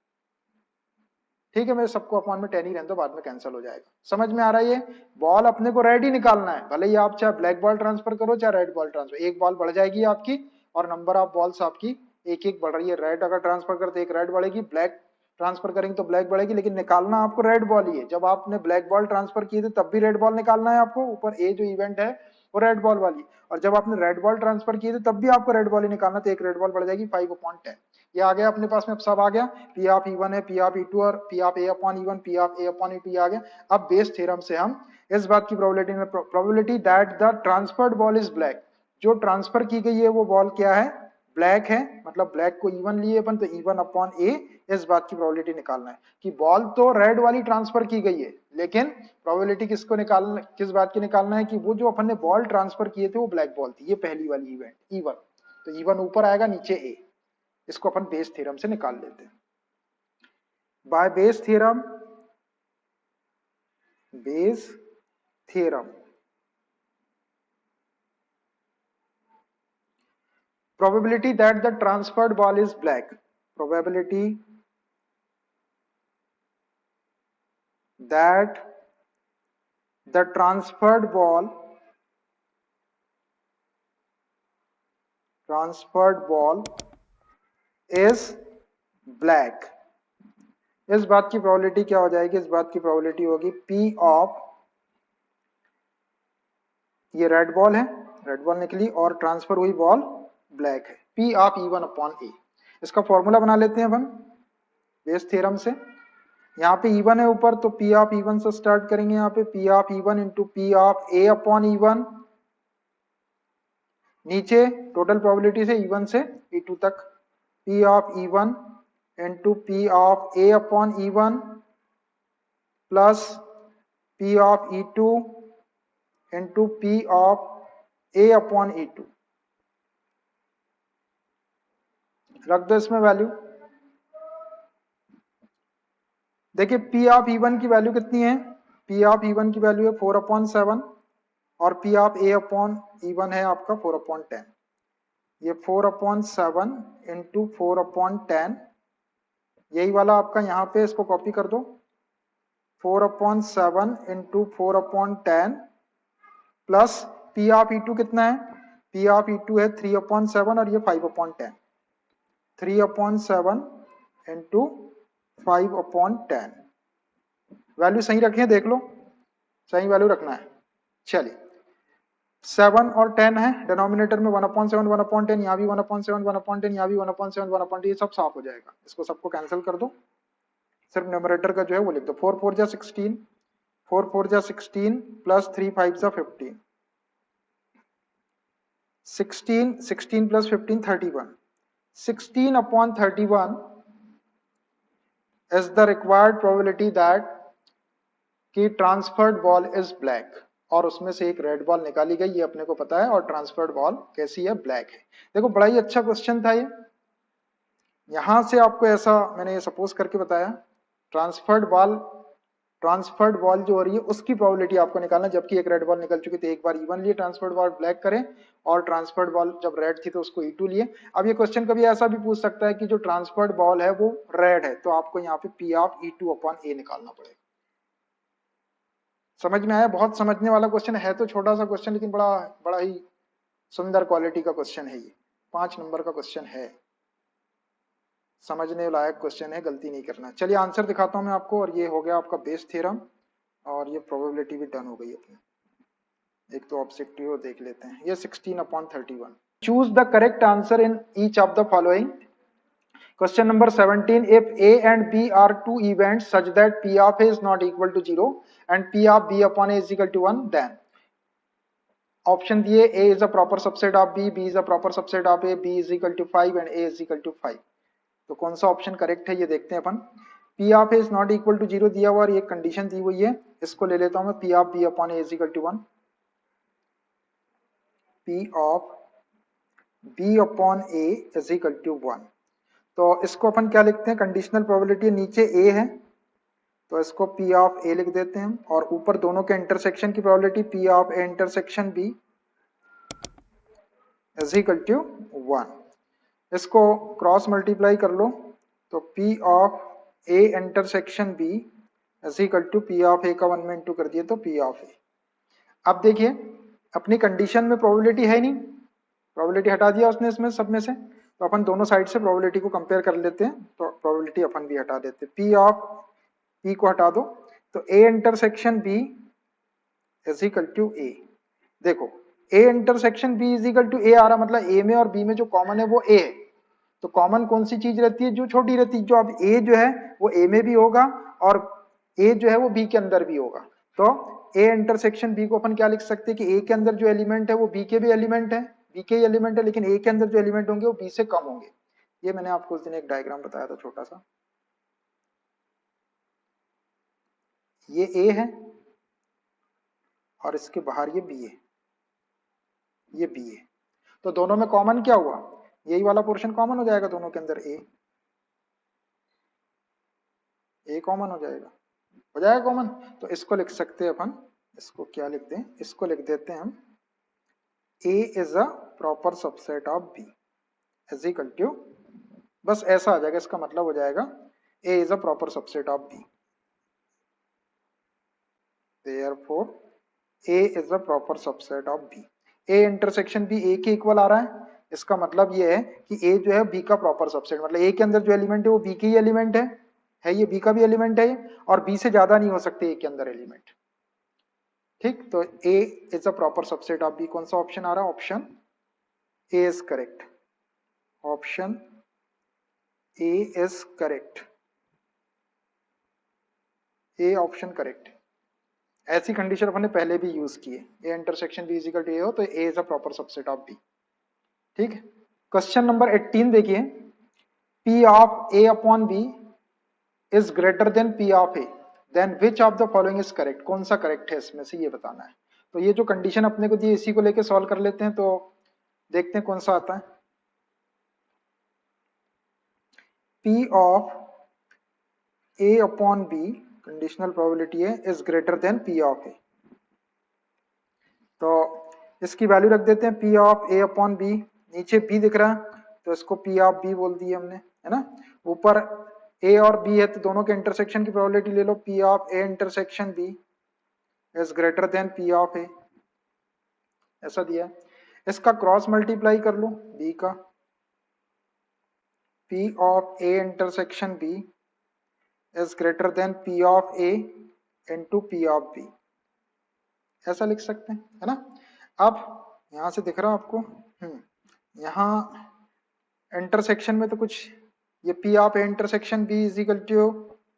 ठीक है। मैं सबको अपॉन में 10 ही रहने दो, बाद में कैंसिल हो जाएगा। समझ में आ रहा है, ये बॉल अपने को रेड ही निकालना है, भले ही आप चाहे ब्लैक बॉल ट्रांसफर करो चाहे रेड बॉल ट्रांसफर, एक बॉल बढ़ जाएगी आपकी, और नंबर ऑफ बॉल्स आपकी एक एक बढ़ रही है। रेड अगर ट्रांसफर करते एक रेड बढ़ेगी, ब्लैक ट्रांसफर करेंगे तो ब्लैक बढ़ेगी, लेकिन निकालना आपको रेड बॉल ही है। जब आपने ब्लैक बॉल ट्रांसफर किए थे तब भी रेड बॉल निकालना है आपको, ऊपर ए जो इवेंट है वो रेड बॉल वाली, और जब आपने रेड बॉल ट्रांसफर किए थे तब भी आपको रेड बॉल ही निकालना, तो एक रेड बॉल बढ़ जाएगी 5 अपॉन 10। ये आ गया अपने पास में, अब सब आ गया। P ऑफ E1 है, P ऑफ E2 और P of A upon E1, P of A upon E2 आ गया। अब बेस थ्योरम से हम इस बात की probability that the transferred ball is black, जो ट्रांसफर की गई है वो बॉल क्या है, ब्लैक है, मतलब ब्लैक को E1 लिए अपन, तो E1 अपॉन A, इस बात की प्रोबेबिलिटी निकालना है कि बॉल तो रेड वाली ट्रांसफर की गई है, लेकिन प्रोबेबिलिटी किसको निकालना, किस बात की निकालना है कि वो जो अपन ने बॉल ट्रांसफर किए थे वो ब्लैक बॉल थी, ये पहली वाली इवेंट E1, तो E1 ऊपर आएगा नीचे A। इसको अपन बेस थ्योरम से निकाल लेते हैं। Bye Bayes theorem, Bayes theorem, probability that the transferred ball is black, probability that the transferred ball is black, इस बात की प्रोबेबिलिटी क्या हो जाएगी, इस बात की प्रोबेबिलिटी होगी P ऑफ, ये रेड बॉल है, रेड बॉल निकली और ट्रांसफर हुई बॉल ब्लैक है, P of E1 upon A। इसका फॉर्मूला बना लेते हैं अपन बेस थ्योरम से। यहाँ पे E1 है ऊपर, तो P ऑफ E1 से स्टार्ट करेंगे, यहाँ पे P of E1 into P of A upon E1, नीचे टोटल प्रोबेबिलिटी से E1 से E2 तक, P of E1 into P of A upon E1 plus P of E2 into P of A upon E2, रख दो इसमें value. देखिए P of E1 की value कितनी है, P ऑफ E1 की वैल्यू है 4 अपॉन 7, और P of A upon E1 है आपका 4 अपॉन 10। ये 4 अपॉन 7 इंटू 4 अपॉन 10, यही वाला आपका यहाँ पे, इसको कॉपी कर दो, 4 upon 7 into 4 upon 10 plus P of E2 कितना है, P ऑफ E2 है 3 अपॉन 7 और ये 5 upon 10, 3 upon 7 into 5 upon 10। Value सही रखें, देख लो सही वैल्यू रखना है। चलिए 7 और 10 है, डिनोमिनेटर में 1/7 1/10, यहाँ भी 1/7 1/10, यहाँ भी 1/7 1/10, ये सब साफ हो जाएगा। इसको सबको कैंसिल कर दो, सिर्फ न्यूमरेटर का जो है वो लिख दो। 4 4 जा 16, 4 4 जा 16 प्लस 3 5 जा 15, 16 16 plus 15 31, 16/31 is the required probability that कि ट्रांसफर्ड बॉल इज ब्लैक, और उसमें से एक रेड बॉल निकाली गई, ये अपने को पता है, और ट्रांसफर्ड बॉल कैसी है, ब्लैक है। देखो बड़ा ही अच्छा क्वेश्चन था ये। यहां से आपको ऐसा मैंने ये सपोज करके बताया, ट्रांसफर्ड बॉल जो हो रही है उसकी प्रोबेबिलिटी आपको निकालना, जबकि एक रेड बॉल निकल चुकी थी, एक बार E1 लिए ट्रांसफर्ड बॉल ब्लैक करें, और ट्रांसफर्ड बॉल जब रेड थी तो उसको E2 लिए। अब ये क्वेश्चन कभी ऐसा भी पूछ सकता है कि जो ट्रांसफर्ड बॉल है वो रेड है, तो आपको यहाँ पे P(E2)A निकालना पड़ेगा। समझ में आया? बहुत समझने वाला क्वेश्चन है, तो छोटा सा क्वेश्चन लेकिन बड़ा बड़ा ही सुंदर क्वालिटी का क्वेश्चन है ये। 5 नंबर का क्वेश्चन है, समझने लायक क्वेश्चन है, गलती नहीं करना। चलिए आंसर दिखाता हूं मैं आपको, और ये हो गया आपका बेस थ्योरम, और ये प्रोबेबिलिटी भी डन हो गई अपनी। एक तो ऑब्जेक्टिव देख लेते हैं, ये 16/31। Choose the correct answer in each of the following. Question number 17, if A and B are two events such that P of A is not equal to 0 and P of B upon A is equal to 1, then option दिए A is a proper subset of B, B is a proper subset of A, B is equal to 5 and A is equal to 5। तो कौन सा option correct है ये देखते हैं अपन। P of A is not equal to 0 दिया हुआ और ये कंडीशन दी हुई है, इसको ले लेता हूं मैं, P of B upon A is equal to 1, P of B upon A is equal to 1। तो इसको अपन क्या लिखते हैं, कंडीशनल प्रोबेबिलिटी, नीचे A है तो इसको P ऑफ A लिख देते हैं, और ऊपर दोनों के इंटरसेक्शन की probability P of A intersection B is equal to 1। इसको क्रॉस मल्टीप्लाई कर लो तो P of A intersection B is equal to P of A का 1 में इंटू कर दिए तो P ऑफ A। अब देखिए अपनी कंडीशन में प्रोबेबिलिटी है नहीं, प्रोबेबिलिटी हटा दिया उसने इसमें सब में से, तो अपन दोनों साइड से प्रोबेबिलिटी को कंपेयर कर लेते हैं, तो प्रोबेबिलिटी अपन भी हटा देते हैं। P ऑफ P को हटा दो तो A intersection B is equal to A। देखो A intersection B is equal to A आ रहा, मतलब A में और B में जो कॉमन है वो A है, तो कॉमन कौन सी चीज रहती है, जो छोटी रहती है, जो अब A जो है वो A में भी होगा और A जो है वो B के अंदर भी होगा। तो A इंटरसेक्शन B को अपन क्या लिख सकते हैं कि A के अंदर जो एलिमेंट है वो B के भी एलिमेंट है, B के ही एलिमेंट है, लेकिन A के अंदर जो एलिमेंट होंगे वो B से कम होंगे। ये मैंने आपको उस दिन एक डायग्राम बताया था छोटा सा, ये A है और इसके बाहर ये B है, ये B है, तो दोनों में कॉमन क्या हुआ, यही वाला पोर्शन कॉमन हो जाएगा दोनों के अंदर, A कॉमन हो जाएगा कॉमन। तो इसको लिख सकते हैं अपन, इसको क्या लिख दें, इसको लिख देते हैं हम A is a proper subset of B is equal to, बस ऐसा आ जाएगा, इसका मतलब हो जाएगा A is a proper subset of B, therefore A is a proper subset of B। A intersection B A के इक्वल आ रहा है, इसका मतलब ये है कि A जो है B का प्रॉपर सबसेट, मतलब A के अंदर जो एलिमेंट है वो B के ही एलिमेंट है ये B का भी एलिमेंट है और B से ज्यादा नहीं हो सकते A के अंदर एलिमेंट। ठीक, तो A is a proper subset of B, कौन सा ऑप्शन आ रहा है, option A is correct, option A is correct, A option correct. ऐसी कंडीशन अपन ने पहले भी यूज की है, A intersection B equal to A हो तो A is a proper subset of B। ठीक है, क्वेश्चन नंबर 18 देखिए, P of A upon B is greater than P of A, then which of the following is correct, कौन सा correct है इसमें से ये बताना है। तो ये जो कंडीशन अपने को दी इसी को लेके सॉल्व कर लेते हैं, तो देखते हैं कौन सा आता है। P of A upon B conditional probability है is greater than P of A, तो इसकी वैल्यू रख देते हैं P of A upon B, नीचे B दिख रहा है तो इसको P ऑफ B बोल दिए हमने, है ना, ऊपर A और B है तो दोनों के इंटरसेक्शन की प्रोबेबिलिटी ले लो, P of A intersection B is greater than P of A, ऐसा दिया है। इसका क्रॉस मल्टीप्लाई कर लो B का, P of A intersection B is greater than P of A into P of B, ऐसा लिख सकते हैं, है ना। अब यहां से दिख रहा है आपको, यहाँ इंटरसेक्शन में तो कुछ ये P of A intersection B is equal to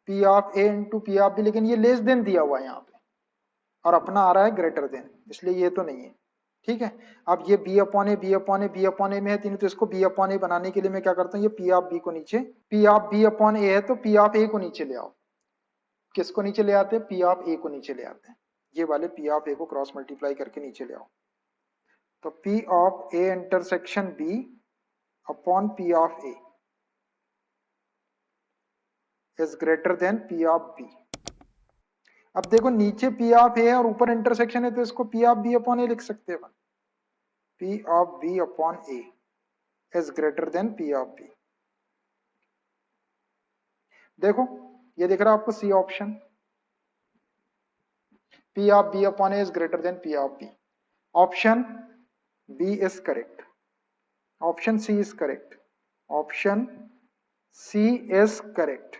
P of A into P of B, लेकिन ये लेस देन दिया हुआ है यहाँ पे और अपना आ रहा है ग्रेटर देन, इसलिए ये तो नहीं है। ठीक है। अब ये B upon A B upon A B upon A में है तीनों, तो इसको बी अपॉन ए बनाने के लिए मैं क्या करता हूँ, ये पी ऑफ बी को नीचे, पी ऑफ बी अपॉन ए है तो पी ऑफ ए को नीचे ले आओ। किसको नीचे ले आते हैं, पी ऑफ ए को नीचे ले आते हैं। ये वाले पी ऑफ ए को क्रॉस मल्टीप्लाई करके नीचे ले आओ। तो P of A intersection B upon P of A is greater than P of B. अब देखो नीचे पी ऑफ ए है और ऊपर इंटरसेक्शन है, तो इसको P of B upon A लिख सकते हैं। P of B upon A is greater than P of B. देखो ये दिख रहा है आपको C option, P of B upon A is greater than P of B. Option B is correct, option C is correct, option C is correct,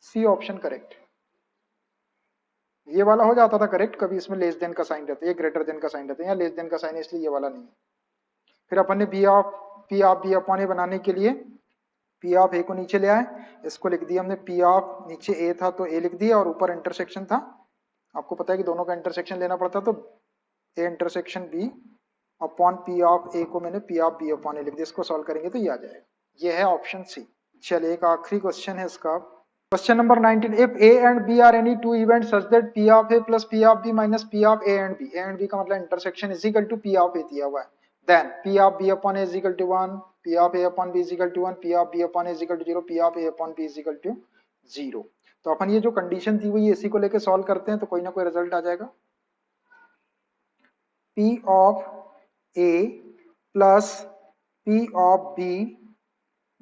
C option correct. ये वाला हो जाता था करेक्ट, कभी इसमें लेस देन का sign रहता है, ये ग्रेटर देन का साइन रहता है, यहाँ लेस देन का साइन है इसलिए ये वाला नहीं है। फिर अपन ने पी ऑफ बी अपॉन ए बनाने के लिए पी ऑफ ए को नीचे ले आए, इसको लिख दिया हमने, पी ऑफ नीचे ए था तो ए लिख दिया और ऊपर इंटरसेक्शन था, आपको पता है कि दोनों का इंटरसेक्शन लेना पड़ता, तो A intersection B upon P of A को मैंने P of B upon A लिख दिया। इसको सॉल्व करेंगे तो ये आ जाएगा, ये है ऑप्शन सी। चलिए एक आखिरी क्वेश्चन है इसका, question number 19, if A and B are any two event such that P of A plus P of B minus P of A and B का मतलब intersection is equal to P of A दिया हुआ है, then P of B upon A is equal to 1, P of A upon B is equal to 1, P of B upon A is equal to 0, P of A upon B is equal to 0। तो अपन ये जो condition दी हुई है इसी को लेके solve करते हैं तो कोई ना कोई रिजल्ट आ जाएगा। P of A plus P of B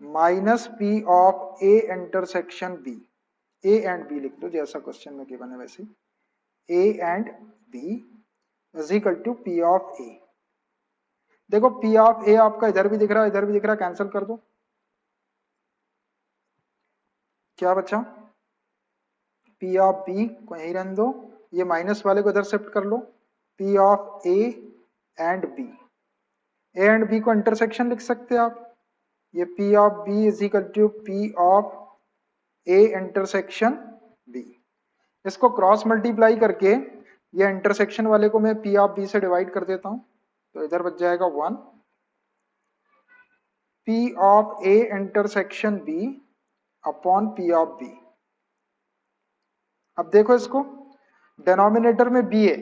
minus P of A intersection B, A and B लिख दो जैसा क्वेश्चन में गिवन है वैसे, A and B is equal to P of A. देखो पी ऑफ ए आपका इधर भी दिख रहा है इधर भी दिख रहा है, कैंसिल कर दो, क्या बचा, पी ऑफ बी को यहीं रहने दो, ये माइनस वाले को इधर शिफ्ट कर लो, P of A and B, A and B को इंटरसेक्शन लिख सकते हैं आप, ये P of B is equal to P of A intersection B. इसको क्रॉस मल्टीप्लाई करके ये इंटरसेक्शन वाले को मैं पी ऑफ बी से डिवाइड कर देता हूं, तो इधर बच जाएगा 1 P of A intersection B upon P of B. अब देखो इसको, डिनोमिनेटर में बी है,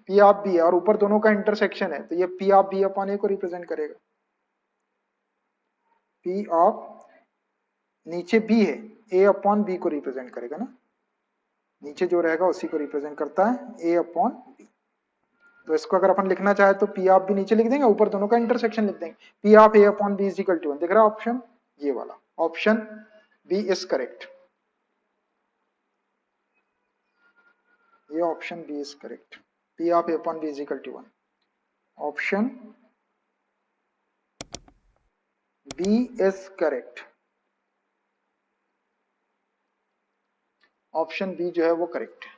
पी ऑफ बी है और ऊपर दोनों का इंटरसेक्शन है, तो ये पी ऑफ बी अपॉन ए को रिप्रेजेंट करेगा, पी ऑफ नीचे बी है ए अपॉन बी को रिप्रेजेंट करेगा ना, नीचे जो रहेगा उसी को रिप्रेजेंट करता है ए अपॉन बी। तो इसको अगर अपन लिखना चाहे तो पी ऑफ बी नीचे लिख देंगे, ऊपर दोनों का इंटरसेक्शन लिख देंगे, P of A upon B is equal to 1, दिख रहा है ऑप्शन, ये वाला ऑप्शन बी इज करेक्ट, ये option B is correct, P of A upon B is equal to 1, option B is correct, option B जो है वो correct है।